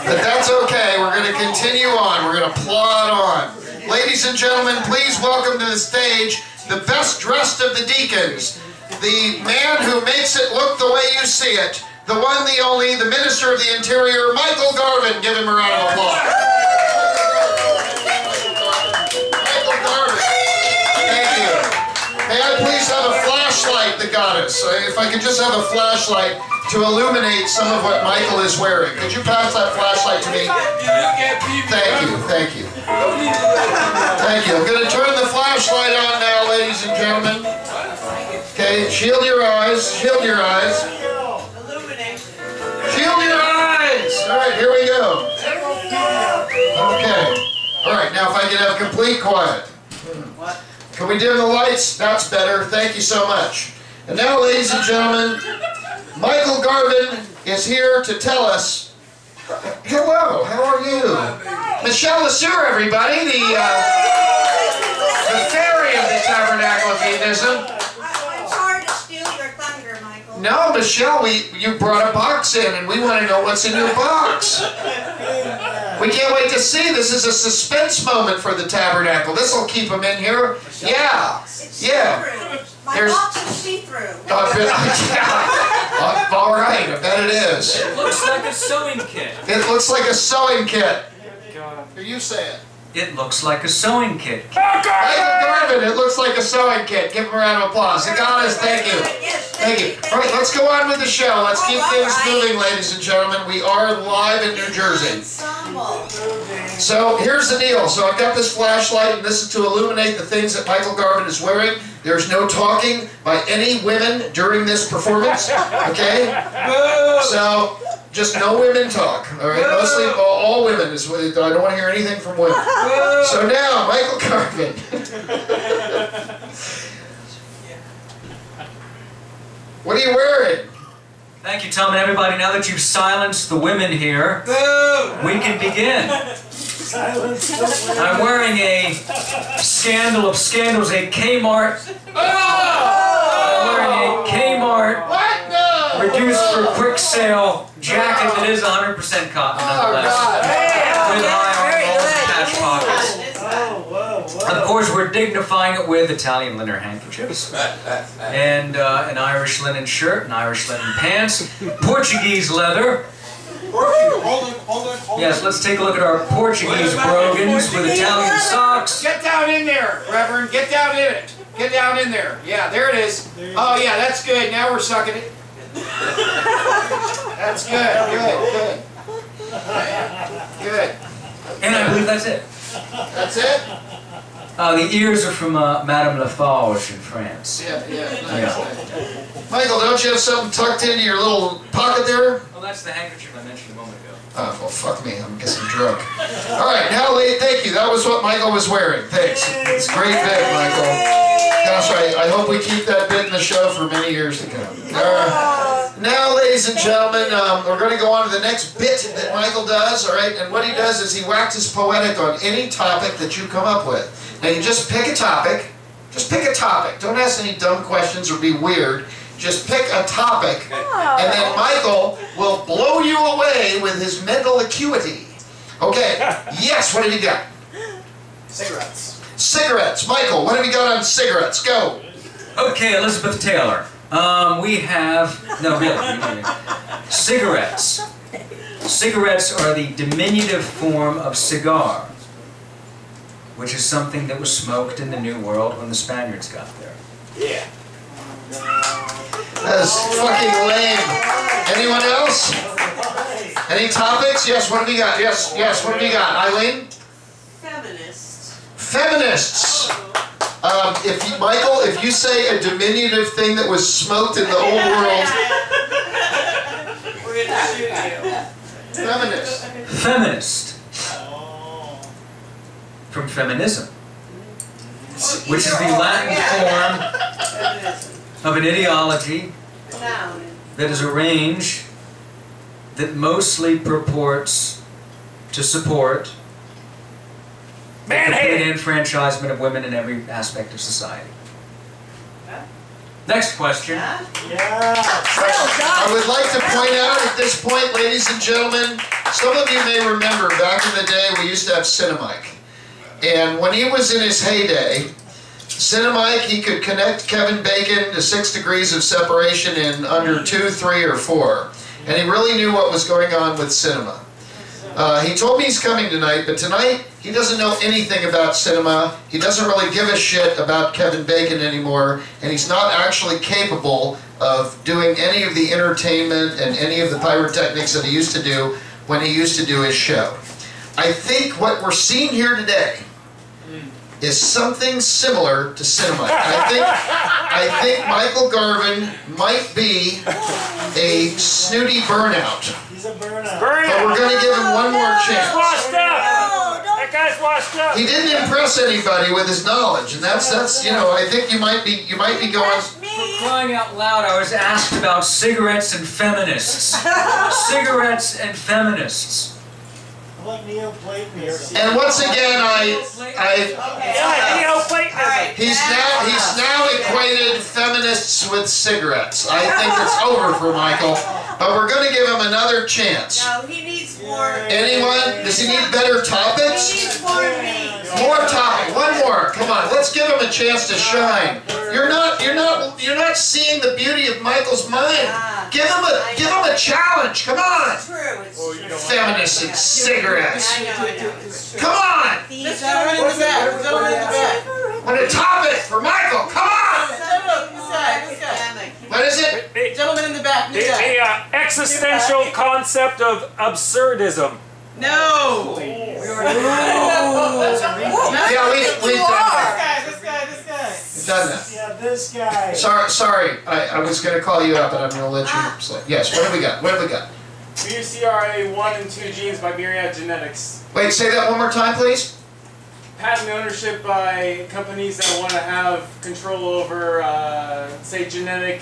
But that's okay. We're going to continue on. We're going to plod on. Ladies and gentlemen, please welcome to the stage the best dressed of the deacons. The man who makes it look the way you see it. The one, the only, the Minister of the Interior, Michael Garvin. Give him a round of applause. Michael Garvin. Thank you. May I please have a flashlight, the goddess? If I could just have a flashlight to illuminate some of what Michael is wearing. Could you pass that flashlight to me? Thank you, thank you. Thank you. I'm going to turn the flashlight on now, ladies and gentlemen. Okay, shield your eyes, shield your eyes. Shield your eyes! Now if I can have complete quiet. Can we dim the lights? That's better. Thank you so much. And now, ladies and gentlemen, Michael Garvin is here to tell us. Hello, how are you? Michelle LeSueur, everybody, the fairy of the Tabernacle of Hedonism. It's hard to steal your thunder, Michael. No, Michelle, you brought a box in, and we want to know what's in your box. We can't wait to see. This is a suspense moment for the Tabernacle. This will keep them in here. Yeah, yeah. My box is see-through. All right, I bet it is. It looks like a sewing kit. It looks like a sewing kit. God. Here, you say it. It looks like a sewing kit. Michael Garvin, it looks like a sewing kit. Give him a round of applause. Agonis, thank you. Thank you. All right, let's go on with the show. Let's keep things moving, ladies and gentlemen. We are live in New Jersey. So here's the deal. So I've got this flashlight, and this is to illuminate the things that Michael Garvin is wearing. There's no talking by any women during this performance, okay? So just no women talk, all right? Mostly all women. I don't want to hear anything from women. So now, Michael Garvin. What are you wearing? Thank you, Tom, and everybody. Now that you've silenced the women here, we can begin. I'm wearing a scandal of scandals, a Kmart. I'm wearing a Kmart reduced for quick sale jacket that is 100% cotton nonetheless. With high patch pockets. Of course, we're dignifying it with Italian linen handkerchiefs, and an Irish linen shirt, and Irish linen pants, Portuguese leather. Hold on. Yes, let's take a look at our Portuguese brogans with Italian socks. Get down in there, Reverend. Get down in it. Get down in there. Yeah, there it is. Oh, yeah, that's good. Now we're sucking it. That's good. Good. And I believe that's it. That's it? The ears are from Madame Lafarge in France. Yeah, nice. Michael, don't you have something tucked into your little pocket there? Oh, that's the handkerchief I mentioned a moment ago. Oh, well, fuck me. I'm guessing drunk. All right, now, thank you. That was what Michael was wearing. Thanks. It's a great bit, Michael. Gosh, I hope we keep that bit in the show for many years to come. Now, ladies and gentlemen, we're going to go on to the next bit that Michael does, all right? And what he does is he waxes poetic on any topic that you come up with. Now, you just pick a topic. Just pick a topic. Don't ask any dumb questions or be weird. Just pick a topic, and then Michael will blow you away with his mental acuity. Okay, yes, what have you got? Cigarettes. Cigarettes. Michael, what have you got on cigarettes? Go. Okay, Elizabeth Taylor. We have... No, really. Cigarettes. Cigarettes are the diminutive form of cigar, which is something that was smoked in the New World when the Spaniards got there. Yeah. That's fucking lame. Anyone else? Any topics? Yes, what have you got? Yes, what have you got? Eileen? Feminists. Feminists. Michael, if you say a diminutive thing that was smoked in the old world... We're going to shoot you. Feminist. Feminist. From feminism, which is the Latin form of an ideology that is a range that mostly purports to support the complete enfranchisement of women in every aspect of society. Next question. I would like to point out at this point, ladies and gentlemen, some of you may remember back in the day we used to have Cinemike. And when he was in his heyday, Cinemike, he could connect Kevin Bacon to 6 degrees of separation in under 2, 3, or 4. And he really knew what was going on with cinema. He told me he's coming tonight, but tonight he doesn't know anything about cinema. He doesn't really give a shit about Kevin Bacon anymore, and he's not actually capable of doing any of the entertainment and any of the pyrotechnics that he used to do when he used to do his show. I think what we're seeing here today is something similar to Cinemike. I think Michael Garvin might be a snooty burnout. He's a burnout. But we're going to give him one more chance. Washed up. That guy's washed up. He didn't impress anybody with his knowledge, and that's you know, I think you might be going. For crying out loud, I was asked about cigarettes and feminists. Cigarettes and feminists. And once again, he's now equated feminists with cigarettes. I think it's over for Michael, but we're going to give him another chance. No, he needs more. Anyone? Does he need better topics? He needs more meat. More topic. One more. Come on. Let's give him a chance to shine. You're not seeing the beauty of Michael's mind. Give him a challenge. Come on. It's true. It's true. Feminists and cigarettes. I know. It's true. Come on. This gentleman in the back. The gentleman in the back. What a topic for Michael. Come on. This guy. What is it? The gentleman in the back. The existential concept of absurdism. No. Yeah, we've done that. This guy. We've done that. Yeah, this guy. Sorry. I was going to call you up, but I'm going to let you say. Yes. What have we got? BCRA 1 and 2 genes by Myriad Genetics. Wait. Say that one more time, please. Patent ownership by companies that want to have control over, say, genetic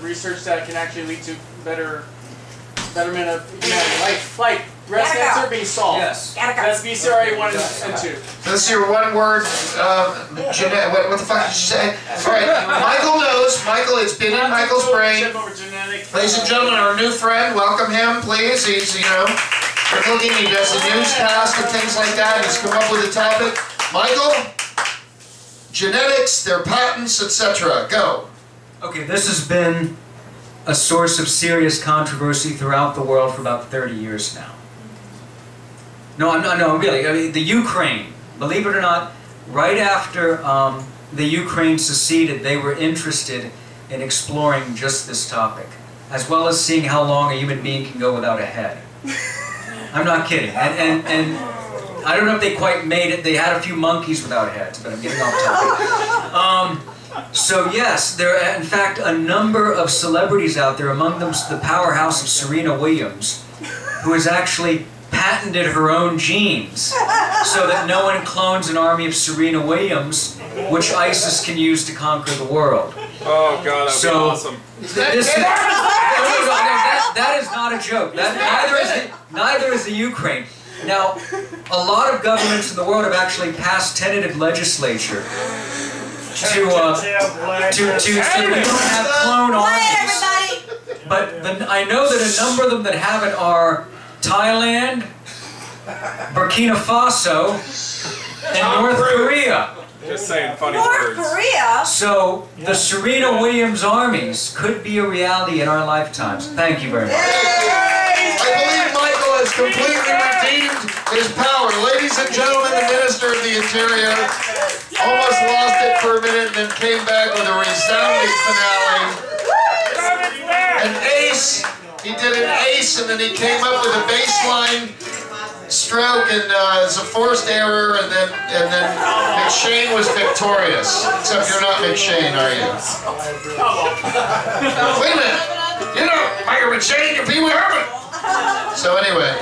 research that can actually lead to betterment of humanity, like breast cancer being solved. Yes. That's BCRA 1 and 2. So this is your one word, what the fuck did you say? All right, Michael knows. Michael, it's been in Michael's brain. Ladies and gentlemen, our new friend, welcome him, please. He's, looking, he does a newscast and things like that. He's come up with a topic. Michael, genetics, their patents, etc. Go. Okay, this has been a source of serious controversy throughout the world for about 30 years now. No, really. I mean, the Ukraine, believe it or not, right after the Ukraine seceded, they were interested in exploring just this topic, as well as seeing how long a human being can go without a head. I'm not kidding. And I don't know if they quite made it. They had a few monkeys without heads, but I'm getting off topic. So yes, there are in fact a number of celebrities out there, among them the powerhouse of Serena Williams, who has actually patented her own genes so that no one clones an army of Serena Williams, which ISIS can use to conquer the world. Oh God, that'd be awesome. That is not a joke. Neither is the Ukraine. Now, a lot of governments in the world have actually passed tentative legislature so we don't have clone armies. But I know that a number of them that have it are Thailand, Burkina Faso, and North Korea. Just saying funny words. North Korea? So the Serena Williams armies could be a reality in our lifetimes. Thank you very much. I believe Michael has completely redeemed his power. Ladies and gentlemen, the Minister of the Interior almost lost it for a minute and then came back with a resounding finale. An ace. He did an ace and then he came up with a baseline stroke and it's a forced error and then McShane was victorious. Except you're not McShane, are you? Wait a minute. You know, Michael McShane can be with Herman. So anyway,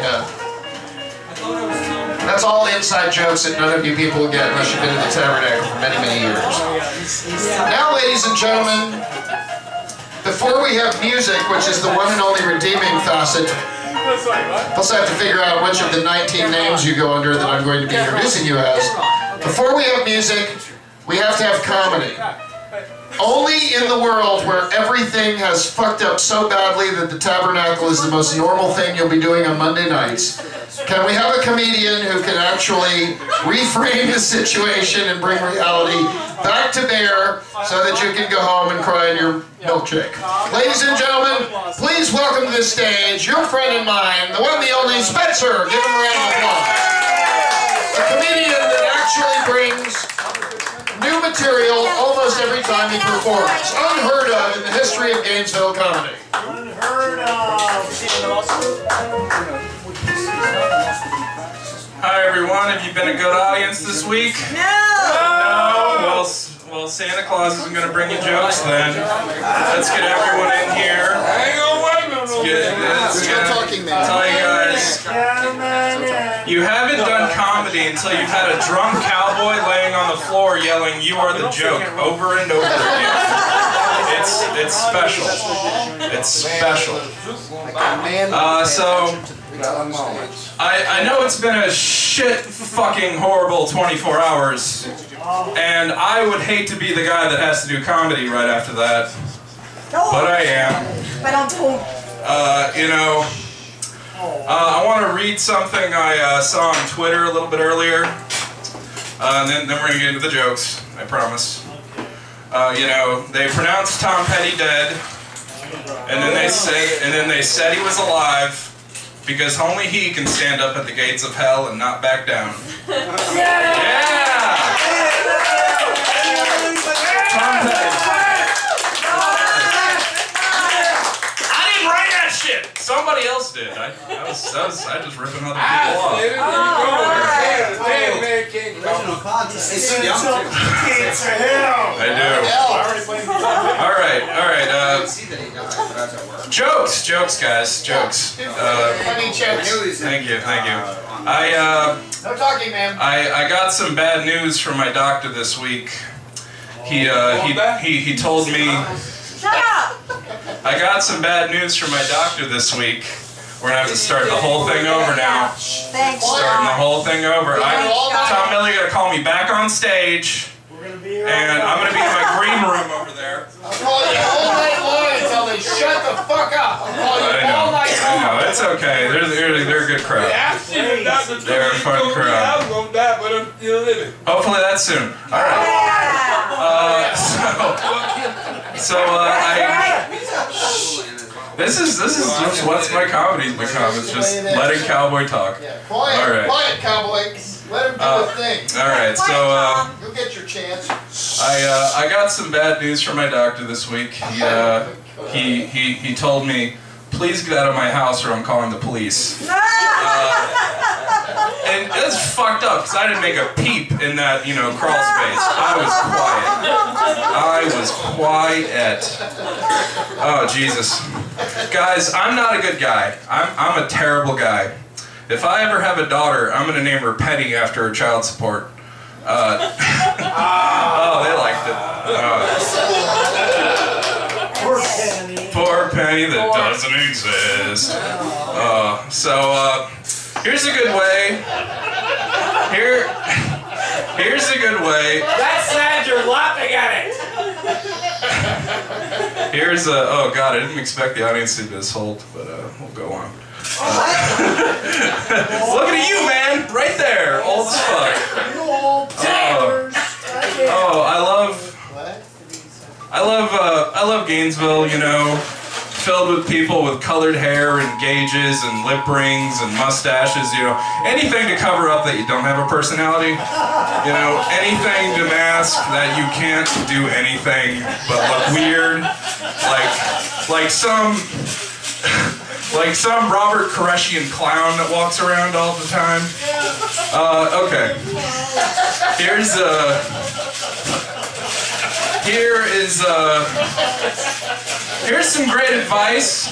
that's all inside jokes that none of you people will get unless you've been in the Tabernacle for many, many years. Now, ladies and gentlemen, before we have music, which is the one and only redeeming facet, plus I have to figure out which of the 19 names you go under that I'm going to be introducing you as. Before we have music, we have to have comedy. Only in the world where everything has fucked up so badly that the Tabernacle is the most normal thing you'll be doing on Monday nights, can we have a comedian who can actually reframe the situation and bring reality back to bear so that you can go home and cry in your milkshake. Ladies and gentlemen, please welcome to the stage your friend and mine, the one, the only Spencer. Give him a round of applause. A comedian that actually brings new material almost every time he performs. Unheard of in the history of Gainesville comedy. Unheard of. Hi everyone, have you been a good audience this week? No! No? Well, Santa Claus isn't going to bring you jokes then. Let's get everyone in here. Hang on, wait a minute. talking man. Tell you guys, you haven't done comedy until you've had a drunk cowboy laying on the floor yelling, "You are the joke," over and over again. It's special. It's special. So, I know it's been a shit fucking horrible 24 hours, and I would hate to be the guy that has to do comedy right after that, but I am. You know, I want to read something I saw on Twitter a little bit earlier, and then we're going to get into the jokes, I promise. You know, they pronounced Tom Petty dead, and then they said he was alive because only he can stand up at the gates of hell and not back down. Yeah! Tom Petty. I didn't write that shit. Somebody else did. I just ripping other people off. I do. All right. Jokes, guys, jokes. Thank you. No talking, man. I got some bad news from my doctor this week. He told me. Shut up! I got some bad news from my doctor this week. We're gonna have to start the whole thing over now. Thanks, Starting the whole thing over. Tom Miller, you gotta call me back on stage. And I'm gonna be in my green room over there. I'll call you all night long until they shut the fuck up. I'll call you all night long. I know, it's okay. They're a good crowd. They're a fun crowd. Hopefully that's soon. All right. This is just what my comedy's become. It's just letting cowboy talk. Quiet, cowboy. Let him do his thing. All right, so you'll get your chance. I got some bad news from my doctor this week. He told me, please get out of my house or I'm calling the police. And it's fucked up because I didn't make a peep in that, crawl space. I was quiet. Oh, Jesus. Guys, I'm not a good guy. I'm a terrible guy. If I ever have a daughter, I'm going to name her Penny after her child support. Oh, they liked it. Poor Penny that doesn't exist. Here's a good way. Here's a good way. That's sad you're laughing at it. Here's a, oh God, I didn't expect the audience to do this hold, but we'll go on. Look at you, man, right there, old as fuck. I love Gainesville, filled with people with colored hair and gauges and lip rings and mustaches, anything to cover up that you don't have a personality, anything to mask that you can't do anything but look weird, like some Robert Koreshian clown that walks around all the time. Okay. Here's some great advice.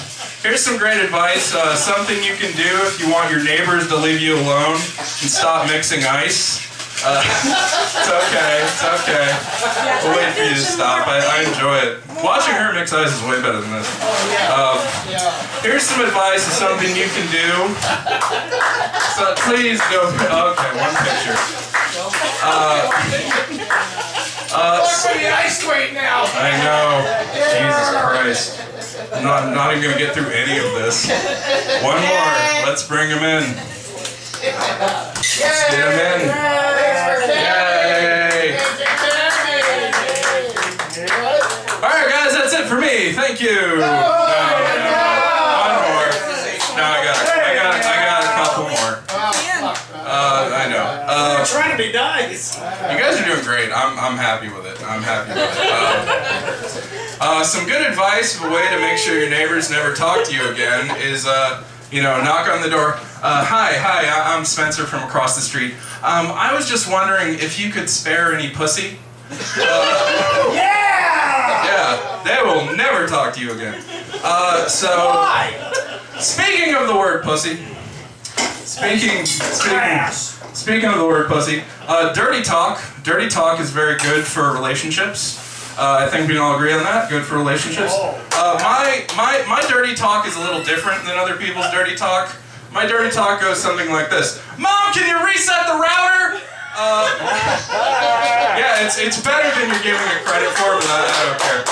Something you can do if you want your neighbors to leave you alone and stop mixing ice. It's okay. We'll wait for you to stop. I enjoy it. Watching her mix ice is way better than this. Here's some advice of something you can do. So please go. Okay, one picture. Look for the ice quake now. I know. Jesus Christ. I'm not even gonna get through any of this. One more. Let's bring him in. Let's get him in. Yay! Alright guys, that's it for me. Thank you. One more. No, I got a couple more. I know. You're trying to be nice. You guys are doing great. I'm happy with it. Some good advice of a way to make sure your neighbors never talk to you again is, knock on the door. Hi, I'm Spencer from across the street. I was just wondering if you could spare any pussy. Yeah, they will never talk to you again. Why? Speaking of the word pussy. Speaking of the word pussy. Dirty talk. Dirty talk is very good for relationships. I think we can all agree on that. Good for relationships. My dirty talk is a little different than other people's dirty talk. My dirty talk goes something like this. Mom, can you reset the router? Yeah, it's better than you're giving it credit for, but I don't care.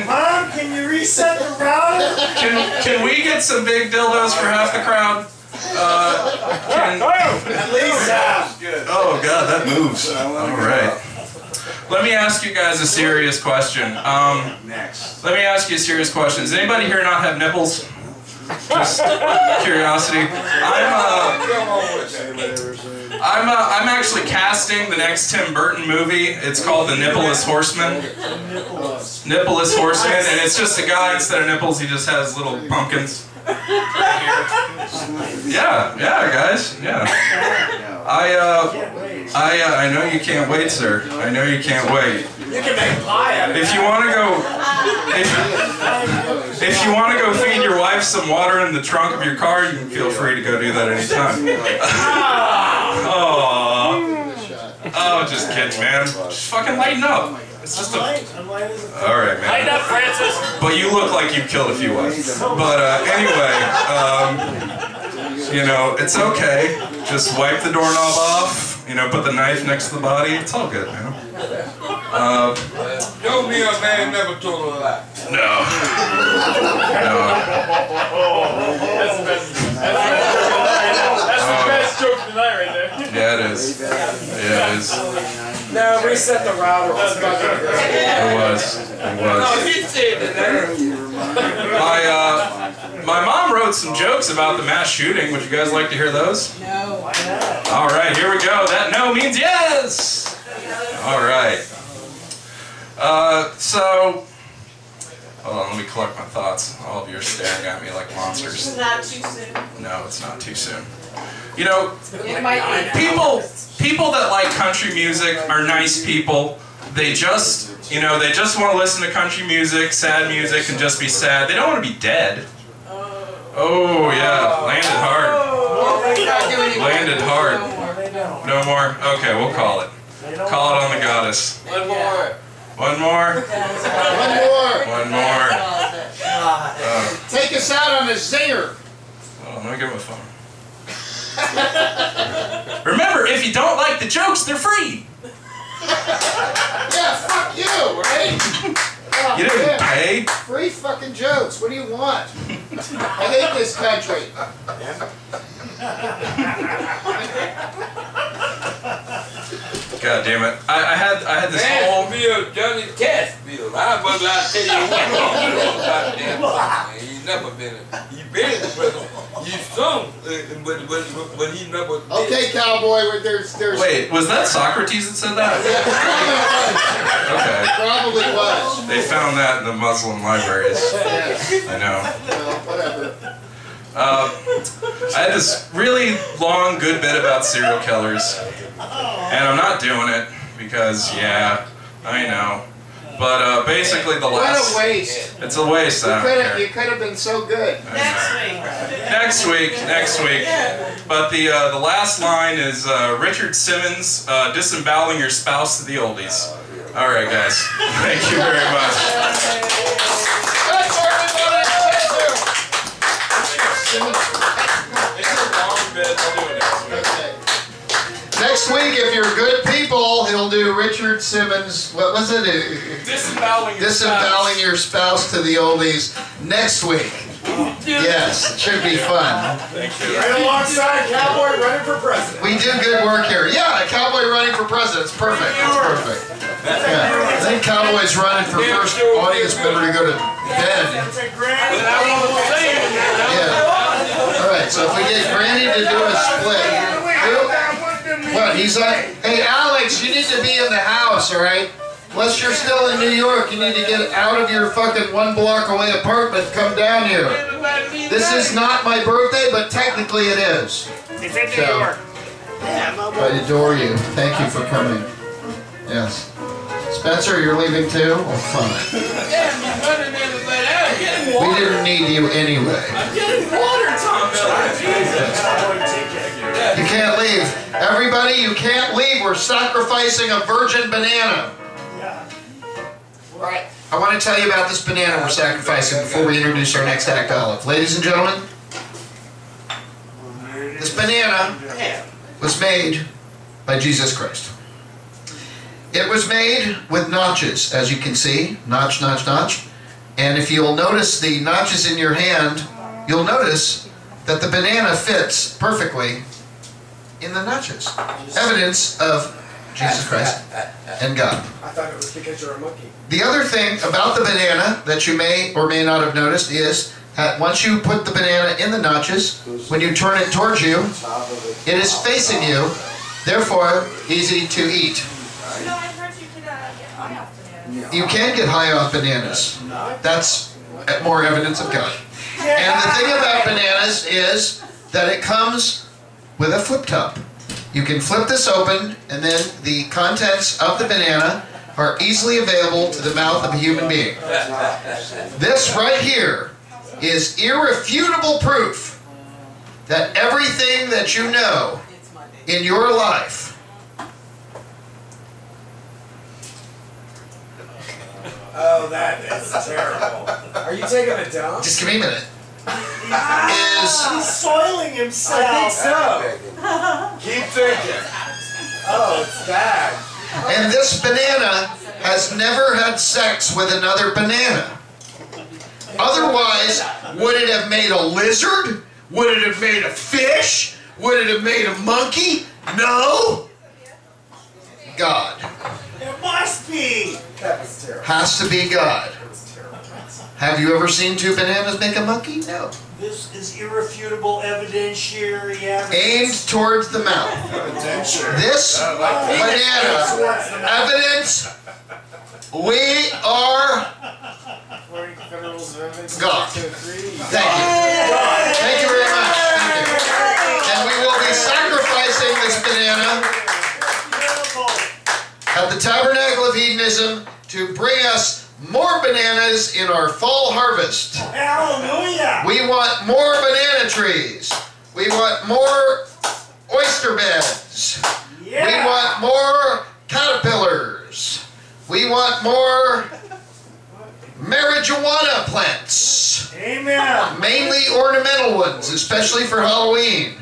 Mom, can you reset the router? Can we get some big dildos for half the crowd? At least half. Oh God, that moves. All right. Let me ask you guys a serious question. Next. Let me ask you a serious question. Does anybody here not have nipples? Just curiosity. I'm actually casting the next Tim Burton movie. It's called The Nippleless Horseman. Nippleless Horseman, and it's just a guy, instead of nipples, he just has little pumpkins. Yeah, guys, yeah. I know you can't wait, sir. I know you can't wait. You can make pie out of it. If you want to go feed your wife some water in the trunk of your car, you can feel free to go do that anytime. Oh, just kidding, man. Just fucking lighten up. It's just a... Alright, man. Lighten up, Francis. But you look like you've killed a few wives. But anyway, you know, it's okay. Just wipe the doorknob off. You know, put the knife next to the body. It's all good, man. Show me a man never told a lie. No. That's the best. That's the best joke tonight, right there. Yeah, it is. Yeah, it is. No, reset the router. That's about It was. No, he said that. My mom wrote some jokes about the mass shooting. Would you guys like to hear those? No. All right, here we go. That no means yes. All right. So, hold on, let me collect my thoughts. All of you are staring at me like monsters. It's not too soon. No, it's not too soon. You know, It might be. people that like country music are nice people. They just, you know, they just want to listen to country music, sad music, and just be sad. They don't want to be dead. Oh yeah, landed hard. Landed hard. No more. Okay, we'll call it. Call it on the goddess. One more. One more. One more. One more. Take us out on a zinger. Hold on, let me get my phone. Remember, if you don't like the jokes, they're free. Yeah, fuck you, right? Oh, You didn't pay. Free fucking jokes. What do you want? I hate this country. God damn it! I had this whole. Bill, Johnny Cash Bill. I was like, tell you what, goddamn, he never been. He been in prison. He sung, but he never. Okay, cowboy. There's. Wait, was that Socrates that said that? Okay. Probably was. They found that in the Muslim libraries. Yes. I know. Well, whatever. I had this really long, good bit about serial killers, and I'm not doing it because, yeah, I know. But basically, the last. What a waste. It's a waste. I don't care. You could have been so good. Next week. But the last line is Richard Simmons disemboweling your spouse to the oldies. All right, guys. Thank you very much. That's everybody. It's a long bit. I'll do it next week. Okay. Next week, if you're good people, he'll do Richard Simmons. What was it? Disemboweling your spouse to the oldies next week. Yes, it should be fun. Thank you. Right alongside Cowboy running for president. We do good work here. Yeah, a cowboy running for president. It's perfect. It's perfect. Yeah. I think Cowboy's running for first audience member to go to bed. Yeah. All right, so if we get Granny to do a split. What, he's like, hey Alex, you need to be in the house, all right? Unless you're still in New York, you need to get out of your fucking 1 block away apartment, come down here. This is not my birthday, but technically it is. It's in New York. I adore you. Thank you for coming. Yes. Spencer, you're leaving too? Well, fine. Damn, you're running everybody out. I'm getting We water. didn't need you anyway. I'm getting water, Tom Miller. Jesus. You can't leave. Everybody, you can't leave. We're sacrificing a virgin banana. Right. I want to tell you about this banana we're sacrificing before we introduce our next act, Olive. Ladies and gentlemen, this banana was made by Jesus Christ. It was made with notches, as you can see. Notch, notch, notch. And if you'll notice the notches in your hand, you'll notice that the banana fits perfectly in the notches. Evidence of Jesus Christ and God. I thought it was because you're a monkey. The other thing about the banana that you may or may not have noticed is that once you put the banana in the notches, when you turn it towards you, it is facing you, therefore easy to eat. No, I heard you could get high off bananas. You can get high off bananas. That's more evidence of God. And the thing about bananas is that it comes with a flip top. You can flip this open, and then the contents of the banana are easily available to the mouth of a human being. This right here is irrefutable proof that everything that you know in your life Oh, that is terrible. Are you taking a dump? just give me a minute. He's soiling himself. I think so. Keep thinking. Oh, it's bad. And this banana has never had sex with another banana. Otherwise, would it have made a lizard? Would it have made a fish? Would it have made a monkey? No. God. It must be. That was terrible. Has to be God. Have you ever seen two bananas make a monkey? No. This is irrefutable evidentiary evidence. Aimed towards the mouth. This banana, evidence, we are God. Thank you. Thank you very much. Thank you. And we will be sacrificing this banana at the Tabernacle of Hedonism to bring us more bananas in our fall harvest. Hallelujah! We want more banana trees. We want more oyster beds. Yeah. We want more caterpillars. We want more marijuana plants. Amen. Mainly ornamental ones, especially for Halloween.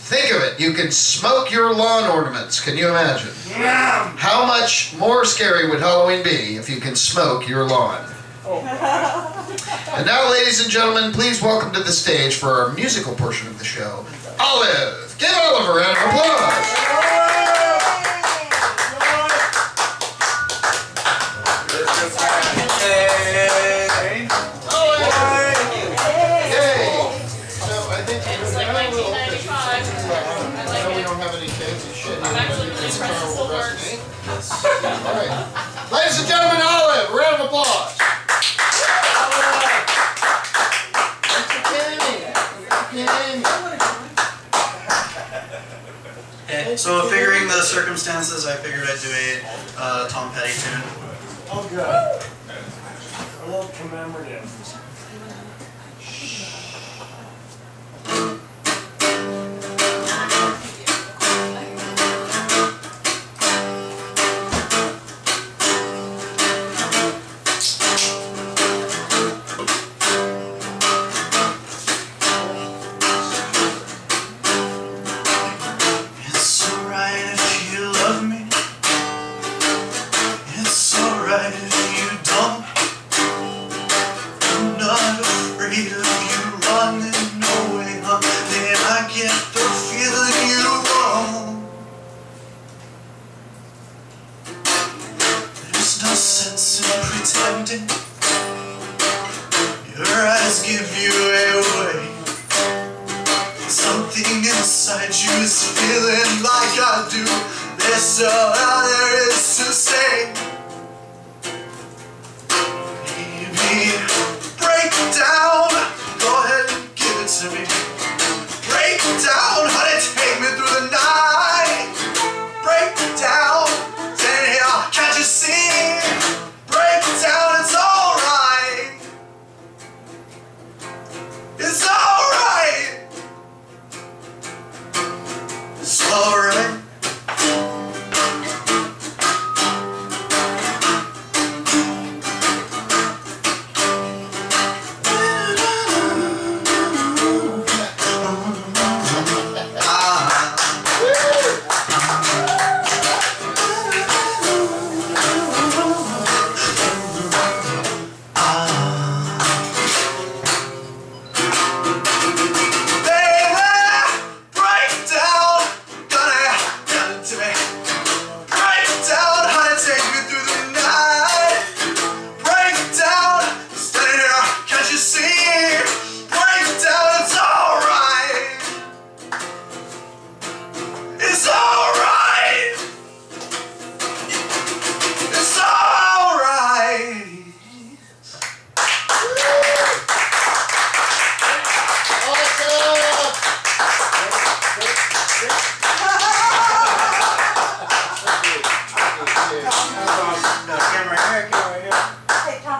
Think of it. You can smoke your lawn ornaments. Can you imagine? Yeah. How much more scary would Halloween be if you can smoke your lawn? And now, ladies and gentlemen, please welcome to the stage for our musical portion of the show, Olive. Give Olive a round of applause. It's like 1995. I like it. We don't have any fancy shit. I'm actually really impressed. It still works. All right. Ladies and gentlemen, Olive, a round of applause. Okay, so figuring the circumstances, I figured I'd do a Tom Petty tune. Oh, good. A little commemorative. It's alright if you love me. It's alright if you don't. I'm not afraid of you running away, huh? Then I get the feeling you wrong. There's no sense in pretending. Your eyes give you away. Something inside you is feeling like I do. That's all there is to say. Baby, break down. Go ahead and give it to me. Break down, honey, take me through the night. Break down, then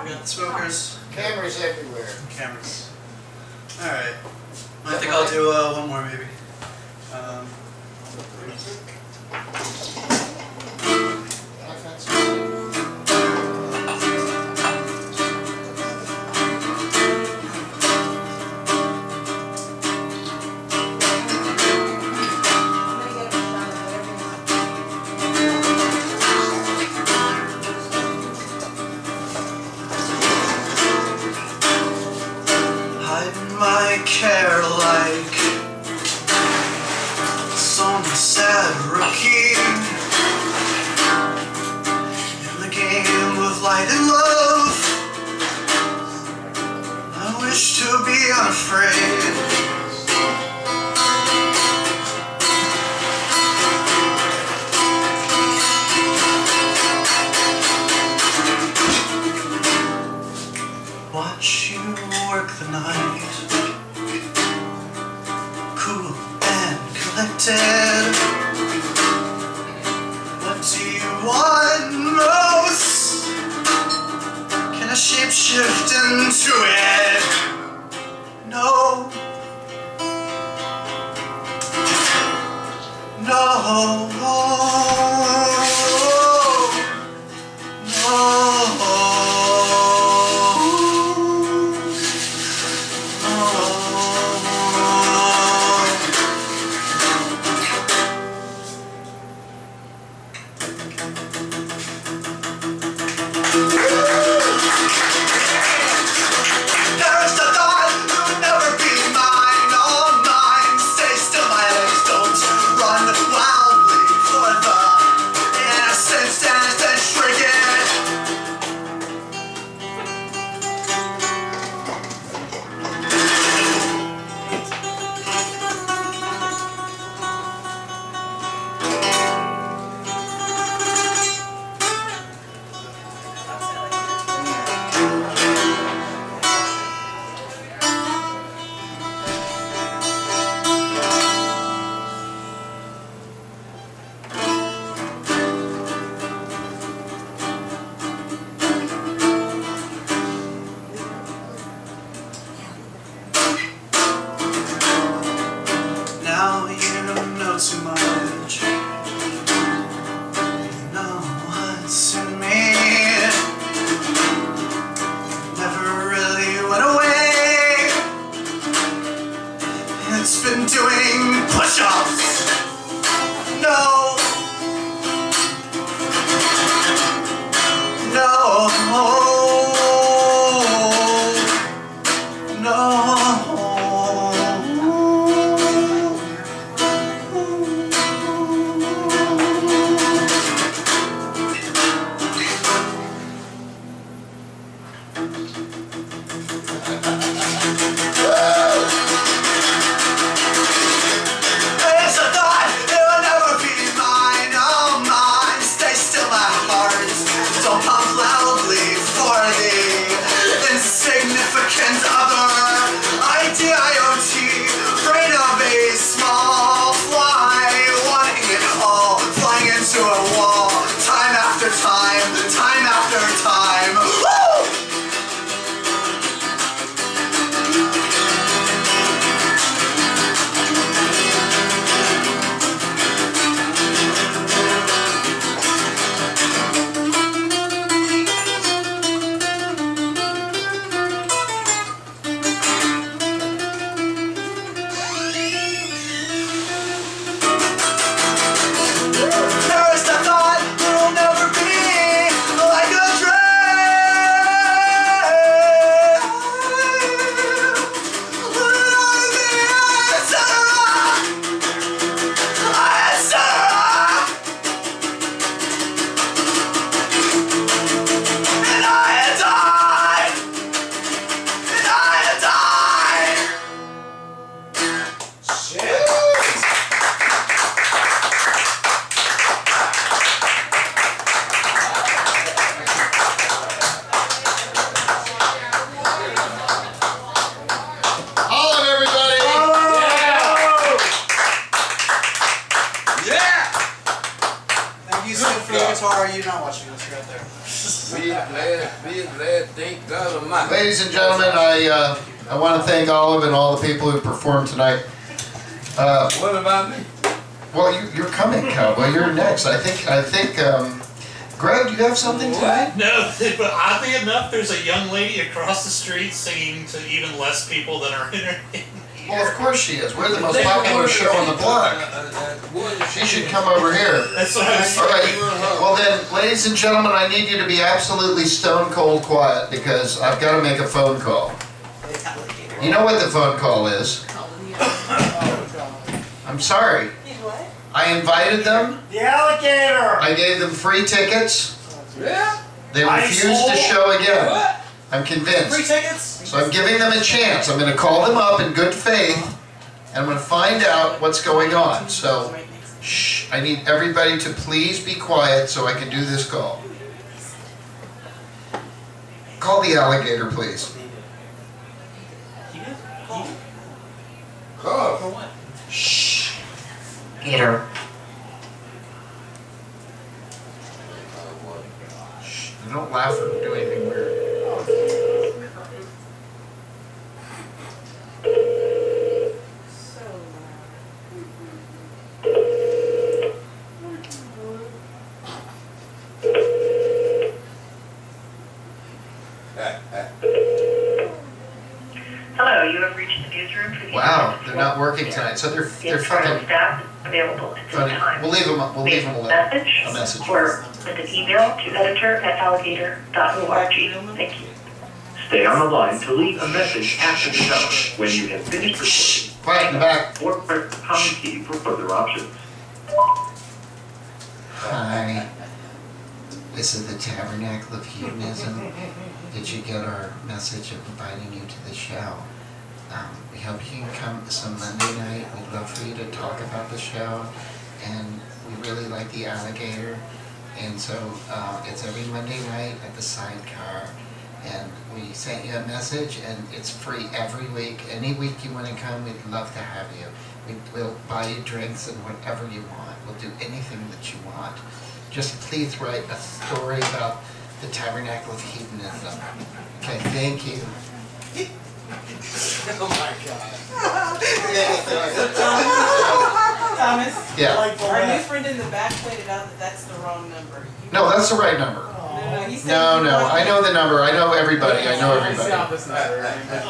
We got the smokers. Cameras everywhere. Cameras. Alright. I think I'll do one more maybe. My care like some sad rookie in the game of light and love. I wish to be unafraid. Watch you work the night, cool and collected. What do you want most? Can I shapeshift into it? No. No. Now you don't know too much. You know what's in me. Never really went away. It's been doing push-ups. No. No. No. It's a thought, it will never be mine, oh mine. Stay still, my heart. Don't pump loudly for the insignificant other. IDIOT, brain of a small fly, wanting it all, flying into a wall. Time after time, time after time. Woo! There's the thought it'll never be like a Holland, everybody! Thank you, Sid, for the guitar. You're not watching this right there. Ladies and gentlemen, I want to thank Olive and all the people who performed tonight. What about me? Well, you're coming, Cowboy. You're next. I think. Greg, do you have something tonight? No, but oddly enough, there's a young lady across the street singing to even less people than are entertaining. Well, of course she is. We're the most popular show on the block. She should come over here. That's what I was All right. Well then, ladies and gentlemen, I need you to be absolutely stone cold quiet because I've got to make a phone call. You know what the phone call is? I'm sorry. I invited them. The alligator! I gave them free tickets. Yeah? They refused to show again. What? I'm convinced. Free tickets? So I'm giving them a chance. I'm going to call them up in good faith, and I'm going to find out what's going on. So, shh, I need everybody to please be quiet so I can do this call. Call the alligator, please. Call for what? Shh. Gator. Shh. Don't laugh or do anything weird. Hello, you have reached the newsroom for the Wow, they're not working tonight, so they're fucking staff available at this funny. time. We'll leave them a message. Or send an email to editor@alligator.org. Thank you. Stay on the line to leave a message after the tone. When you have finished recording, quiet in the back. or press the pound key for further options. Hi. This is the Tabernacle of Hedonism. Did you get our message of inviting you to the show? We hope you can come some Monday night. We'd love for you to talk about the show. And we really like the alligator. And so it's every Monday night at the Sidecar. And we sent you a message, and it's free every week. Any week you want to come, we'd love to have you. We'll buy you drinks and whatever you want. We'll do anything that you want. Just please write a story about the Tabernacle of Hedonism. Okay, thank you. Oh my God. Thomas? Yeah. Our new friend in the back pointed out that that's the wrong number. No, that's the right number. No, I know the number. I know everybody. I know everybody.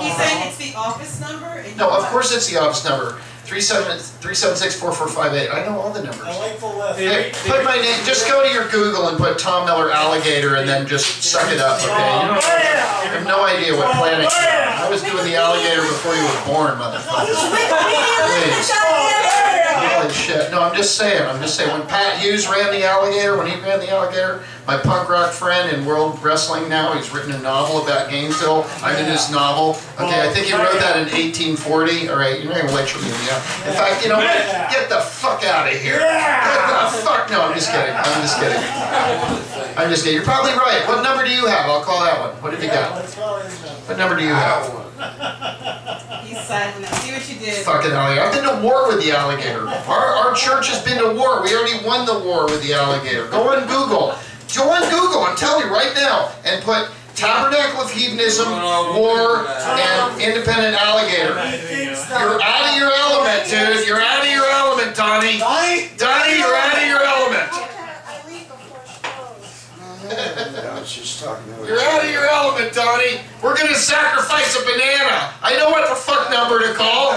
He's saying it's the office number? And No, of course it's the office number. 376-4458. I know all the numbers. I like the left. Hey, put my name, just go to your Google and put Tom Miller Alligator and then just suck it up, okay? You have no idea what planet you're on. I was doing the alligator before you were born, motherfucker. Please. Holy shit. No, I'm just saying. When Pat Hughes ran the alligator, my punk rock friend in world wrestling now, he's written a novel about Gainesville. I'm in his novel. Okay, I think he wrote that in 1840. All right, you're not going to lecture me. In fact, you know what? Get the fuck out of here. Get the fuck. No, I'm just kidding. You're probably right. What number do you have? I'll call that one. What have you got? What number do you have? He's silent now. See what you did. Fucking alligator. I've been to war with the alligator. Our church has been to war. We already won the war with the alligator. Go on Google. I'm telling you right now, and put Tabernacle of Hedonism, war, and independent alligator. You're out of your element, dude. You're out of your element, Donnie. Donnie, you're out of your element. You're out of your element, Donnie. We're going to sacrifice a banana. I know what the fuck number to call.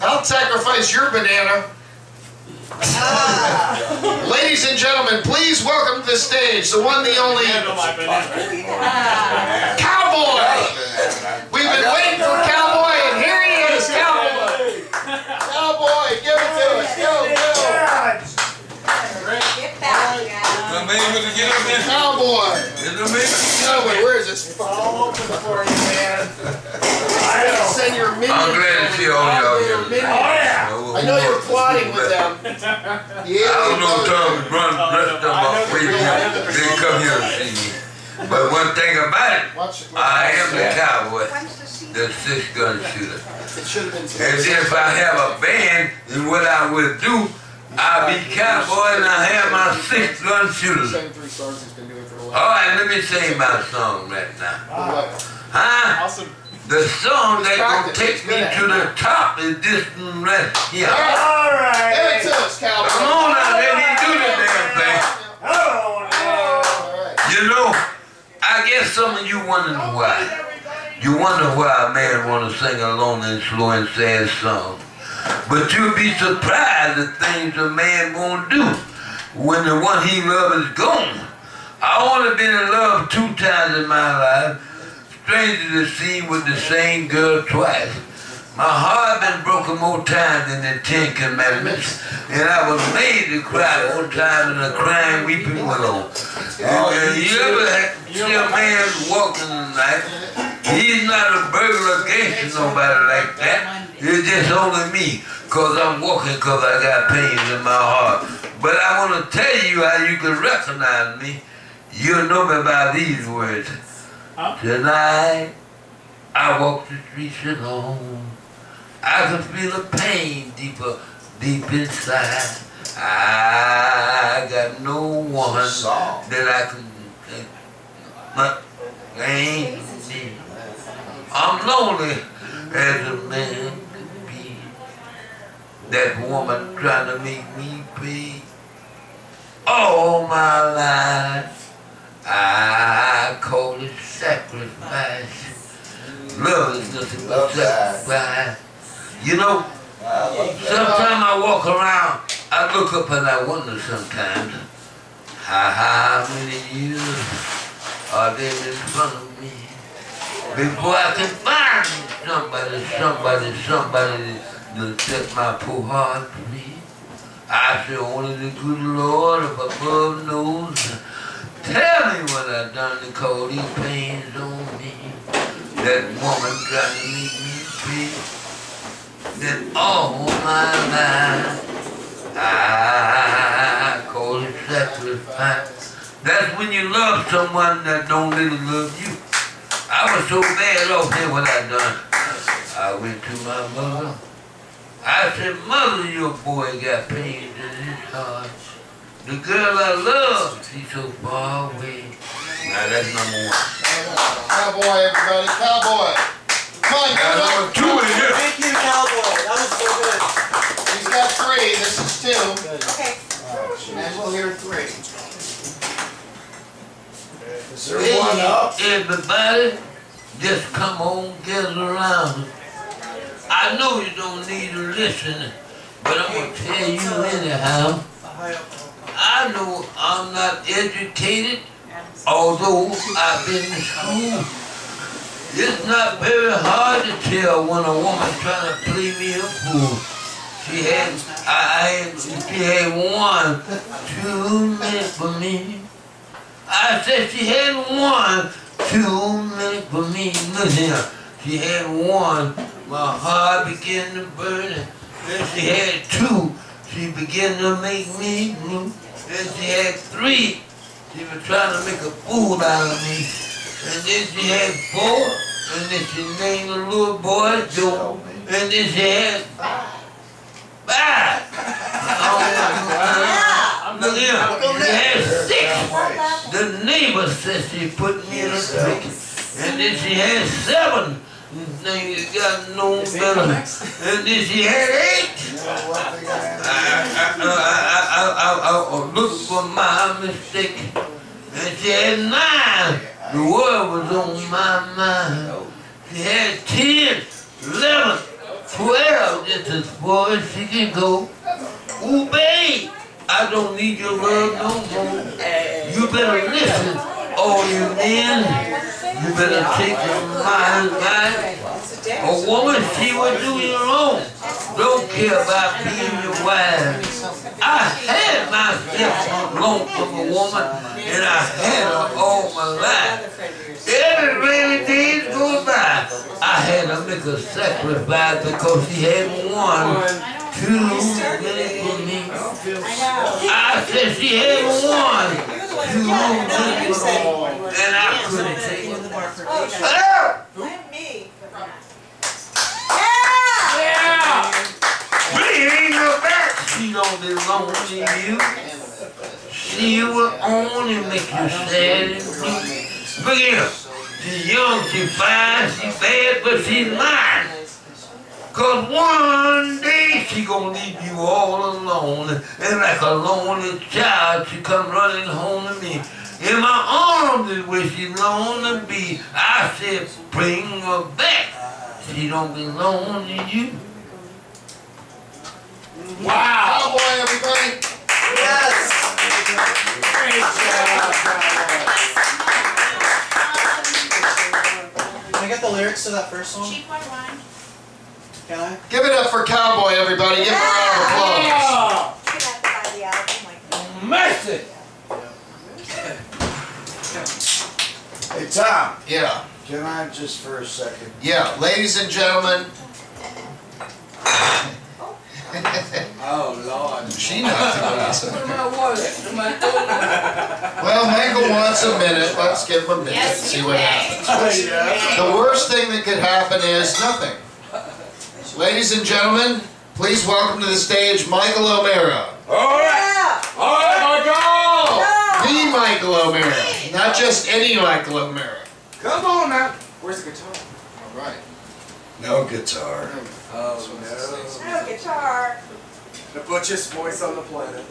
I'll sacrifice your banana. Ladies and gentlemen, please welcome to the stage the one, the only Cowboy. We've been waiting for Cowboy, and here he is, Cowboy. Cowboy, give it to us. Go. Get back, guys. Cowboy. Cowboy, where is this? All open for you, man. Send your minions. I'm glad to see all y'all here. I know you're plotting with them. I don't know Tom is running dressed up my way. They come here to see me. But one thing about it, I am the cowboy, the six-gun shooter. And if I have a band, then what I would do, I'll be cowboy and I have my six-gun shooter. Alright, let me sing my song right now. Huh? Awesome. The song that's gonna take me to the top is this one right here. Alright. Give it to us, cowboy. Come on now, let me do the damn thing. You know, I guess some of you wondering why. You wonder why a man wanna sing a lonely, slow and sad song. But you'll be surprised at things a man won't do when the one he loves is gone. I only been in love 2 times in my life. Stranger to see with the same girl twice. My heart been broken more times than the 10 Commandments, and I was made to cry more times than a crying, weeping willow. You ever see a man walking tonight? He's not a burglar against nobody like that. It's just only me, cause I'm walking cause I got pains in my heart. But I want to tell you how you can recognize me. You'll know me by these words. Tonight, I walk the streets alone. I can feel the pain deep inside. I got no one that I can think, but ain't me. I'm lonely as a man could be. That woman trying to make me pay. All my life, I call it sacrifice. Love is nothing but sacrifice. You know, sometimes I walk around, I look up and I wonder sometimes, how many years are there in front of me before I can find somebody to set my poor heart free. I say only the good Lord up above knows. Tell me what I done to call these pains on me. That woman trying to make me pay. That all my life I call it sacrifice. That's when you love someone that don't really love you. I was so bad off here what I done. I went to my mother. I said, Mother, your boy got pains in his heart. The girl I love, she's so far away. Now that's number 1. Cowboy, everybody, cowboy. Come on, got number 2 in here. Thank you, cowboy. That was so good. He's got 3. This is 2. Okay. And we'll hear 3. Is there one up? Everybody, just come on, gather around. I know you don't need to listen, but I'm going to tell you anyhow. I know I'm not educated, although I've been to school. It's not very hard to tell when a woman trying to play me a fool. She had 1 too many for me. I said she had 1 too many for me. Look here, she had 1. My heart began to burn. Then she had 2. She began to make me blue. Then she had 3. She was trying to make a fool out of me. And then she had 4. And then she named the little boy Joe. And then she had 5. Look here. She had 6. The neighbor said she put me in a trick. And then she had 7. Things got no better. And then she had 8. I looked for my mistake. And she had 9. The world was on my mind. She had 10, 11, 12, just as far as she can go. Ooh, babe, I don't need your love no more. You better listen, all you men. You better take my advice. A woman, she will do you wrong. Don't care about being your wife. I had myself long from a woman, and I had her all my life. Every rainy days go by, I had to make a sacrifice because she had 1 too many for me. I said she had 1 too many for me, and I couldn't take it. She ain't no back. She don't belong to you. She see you will only make you sad and blue. Look at her. She's young, she's fine, she's bad, but she's mine. Cause one day she gonna leave you all alone, and like a lonely child she come running home to me. In my arms is where she long to be. I said, bring her back. She don't belong to you. Wow! Cowboy, everybody! Yes! Great job. Can I get the lyrics to that first song? Cheap white wine. Can I? Give it up for Cowboy, everybody. Give him a round of applause. Mercy! Hey, Tom. Yeah. Can I just for a second? Yeah, ladies and gentlemen. Oh, Lord. She knocked it out. My Well, Michael wants a minute. Let's give him a minute and see what happens. The worst thing that could happen is nothing. Ladies and gentlemen, please welcome to the stage Michael O'Mara. All right. All right, Michael. The Michael O'Mara. Not just any Michael O'Mara. Come on now. Where's the guitar? All right. No guitar. Oh, no. No guitar. The butchest voice on the planet.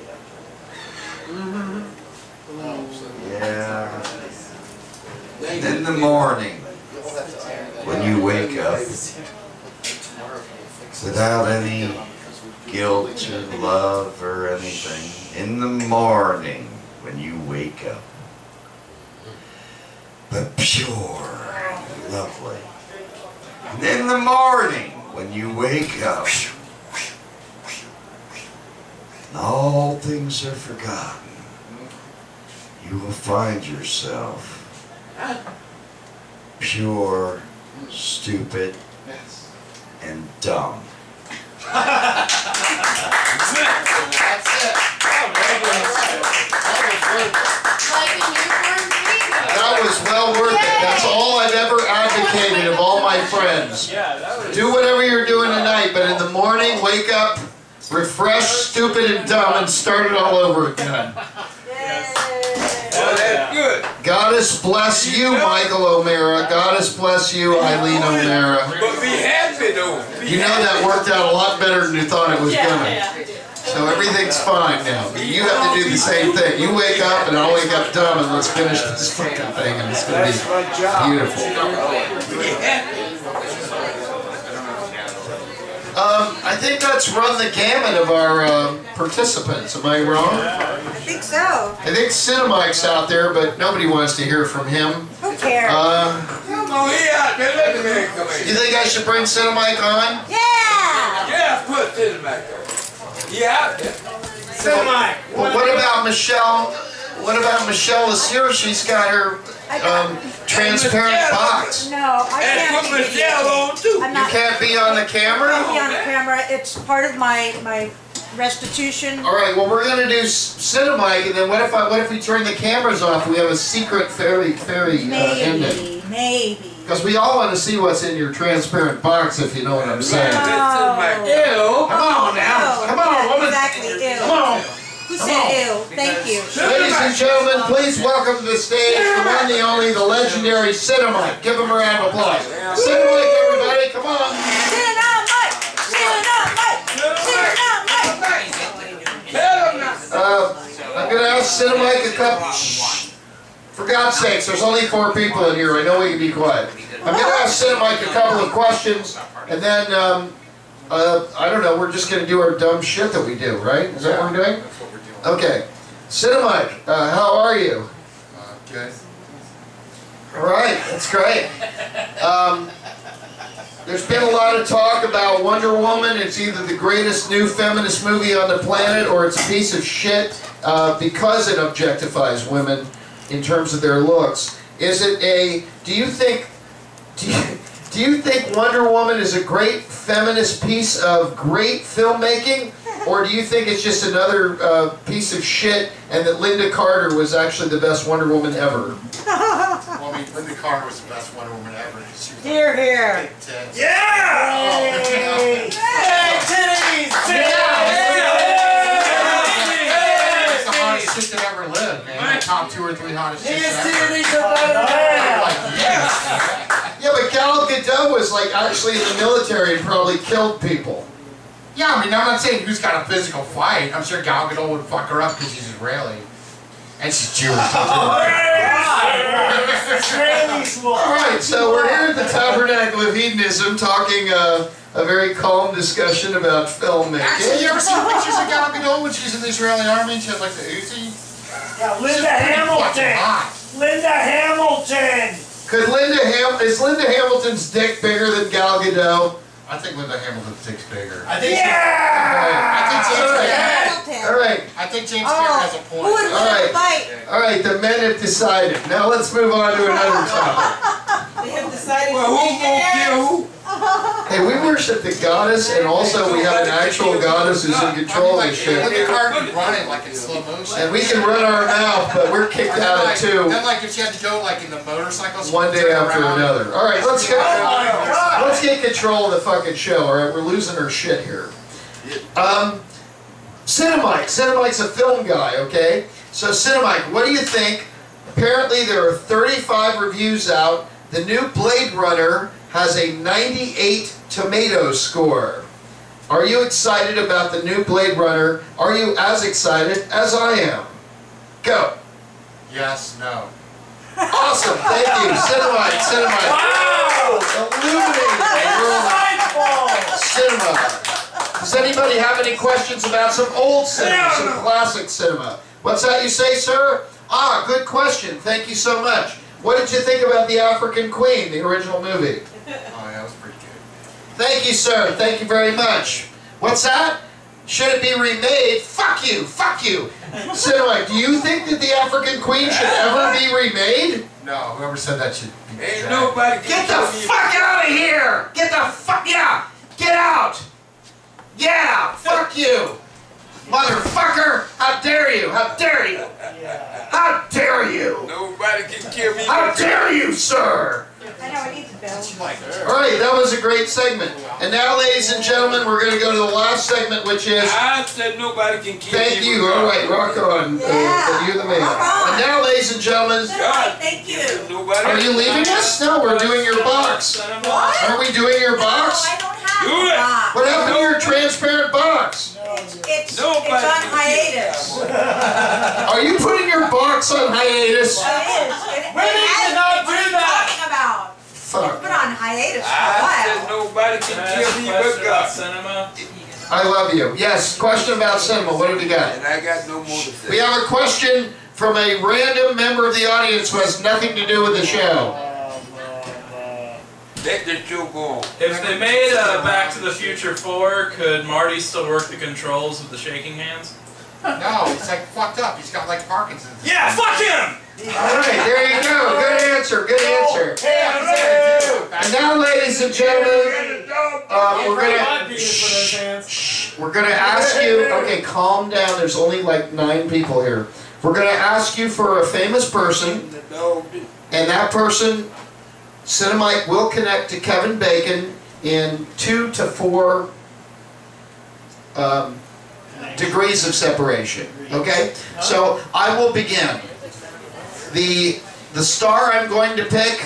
Yeah. In the morning, when you wake up, without any guilt or love or anything, in the morning, when you wake up, but pure, lovely. And in the morning, when you wake up, and all things are forgotten, you will find yourself pure, stupid, and dumb. That was well worth it. That's all I've ever advocated of all my friends. Do whatever you're doing tonight, but in the morning, wake up, refresh, stupid, and dumb, and start it all over again. Oh, that's good. Goddess bless you, Michael O'Mara. Goddess bless you, Eileen O'Mara. But be happy though. You know that worked out a lot better than you thought it was gonna. So everything's fine now. But you have to do the same thing. You wake up and I'll wake up dumb and let's finish this fucking thing and it's gonna be beautiful. I think that's run the gamut of our participants. Am I wrong? I think so. I think Cinemike's out there, but nobody wants to hear from him. Who cares? Come on, he out there. Let the man come in. You think I should bring Cinemike on? Yeah! Yeah, put Cinemike on. Yeah, Cinemike. Well, what about Michelle? What about Michelle Lassier? She's got her transparent box. No, I can't. And put Michelle on too. I'm You not. can't be on the I camera? can't be on the camera. It's part of my restitution. All right. Well, we're gonna do Cinemike, and then what if we turn the cameras off? We have a secret fairy ending. Maybe. Because we all want to see what's in your transparent box, if you know what I'm saying. No. Come on now. Come on, woman. Exactly. Ew. Come on. Who said ew? Thank you. Ladies and gentlemen, please welcome to the stage the one, the only, the legendary Cinemike. Give him a round of applause. Cinemike, everybody, come on. Cinemike. I'm going to ask Cinemike a couple. Shh. For God's sakes, there's only 4 people in here. I know we can be quiet. I'm going to ask Cinemike a couple of questions, and then I don't know. We're just going to do our dumb shit that we do, right? Is that what we're doing? Okay. Cinemike, how are you? Good. All right, that's great. There's been a lot of talk about Wonder Woman. It's either the greatest new feminist movie on the planet or it's a piece of shit because it objectifies women in terms of their looks. Is it a? Do you think Wonder Woman is a great feminist piece of great filmmaking? Or do you think it's just another piece of shit and that Linda Carter was actually the best Wonder Woman ever? Well, I mean, Linda Carter was the best Wonder Woman ever. She was Here, here. Yeah! Yay! It's the hottest shit that ever lived. 2 or 3 hottest chicks His ever. titties are better than Like, yes. Yeah, but Gal Gadot was like actually in the military and probably killed people. Yeah, I mean, I'm not saying who's got a physical fight. I'm sure Gal Gadot would fuck her up because she's Israeli. And she's Jewish. Alright, so we're here at the Tabernacle of Hedonism talking a very calm discussion about filmmaking. Actually, you ever seen pictures of Gal Gadot when she's in the Israeli army and she has like the Uzi? Yeah, Linda Hamilton. Linda Hamilton. Is Linda Hamilton's dick bigger than Gal Gadot? I think Linda Hamilton's dick's bigger. I think James Alright. I think James Cameron has a point. Who would win a fight? Alright, the men have decided. Now let's move on to another topic. They have decided Well, who's gonna kill who? Hey, we worship the goddess, and also we have an actual goddess who's in control of the shit. Look at her running like in slow motion. And we can run our mouth, but we're kicked out at 2. Then like if she had to go like in the motorcycle. One day after another. Alright, let's get control of the fucking show, alright? We're losing our shit here. Cinemike. Cinemike's a film guy, okay? So Cinemike, what do you think? Apparently there are 35 reviews out. The new Blade Runner has a 98 tomato score. Are you excited about the new Blade Runner? Are you as excited as I am? Go. Yes, no. Awesome, thank you. Cinemite. Wow! Illuminating cinema. Does anybody have any questions about some old cinema, some classic cinema? What's that you say, sir? Ah, good question. Thank you so much. What did you think about The African Queen, the original movie? Oh, yeah, that was pretty good. Thank you, sir. Thank you very much. What's that? Should it be remade? Fuck you! Fuck you! Cinemite, do you think that The African Queen should ever be remade? No, whoever said that should be Ain't nobody Get the fuck out of here! Get the fuck, yeah! Get out! Yeah! Fuck you! Motherfucker! How dare you! How dare you! How dare you! Nobody can kill me. How dare you, sir! I know, I need to build. Alright, that was a great segment. And now, ladies and gentlemen, we're going to go to the last segment, which is... I said nobody can kill me. Thank you. Alright, rock on. You're the man. And now, ladies and gentlemen... Thank you. Are you leaving us? No, we're doing your box. What? Are we doing your box? No, I don't have Do it. a box. What happened to your transparent box? It's on hiatus. Are you putting your box on hiatus? It is. Women should not do that. What are you talking about? Fuck. Put on hiatus for a I while. said nobody can kill me but God. Cinema. I love you. Yes, question about cinema. What have you got? And I got no more to say. We have a question from a random member of the audience who has nothing to do with the show. Let the show go on. If they made Back to the Future 4, could Marty still work the controls with the shaking hands? No, he's like fucked up. He's got like Parkinson's. Yeah, fuck him! Alright, there you go. Good answer. Good answer. And now, ladies and gentlemen, we're gonna ask you. Okay, calm down. There's only like 9 people here. We're gonna ask you for a famous person, and that person, Cinemite, will connect to Kevin Bacon in 2 to 4 degrees of separation. Okay, so I will begin. The star I'm going to pick,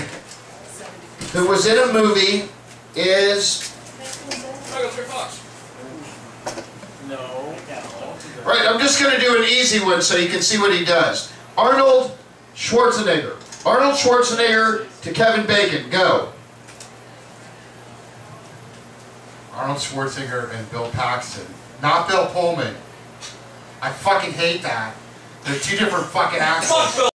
who was in a movie, is... No. Right, I'm just going to do an easy one so you can see what he does. Arnold Schwarzenegger. Arnold Schwarzenegger to Kevin Bacon. Go. Arnold Schwarzenegger and Bill Paxton. Not Bill Pullman. I fucking hate that. They're 2 different fucking actors.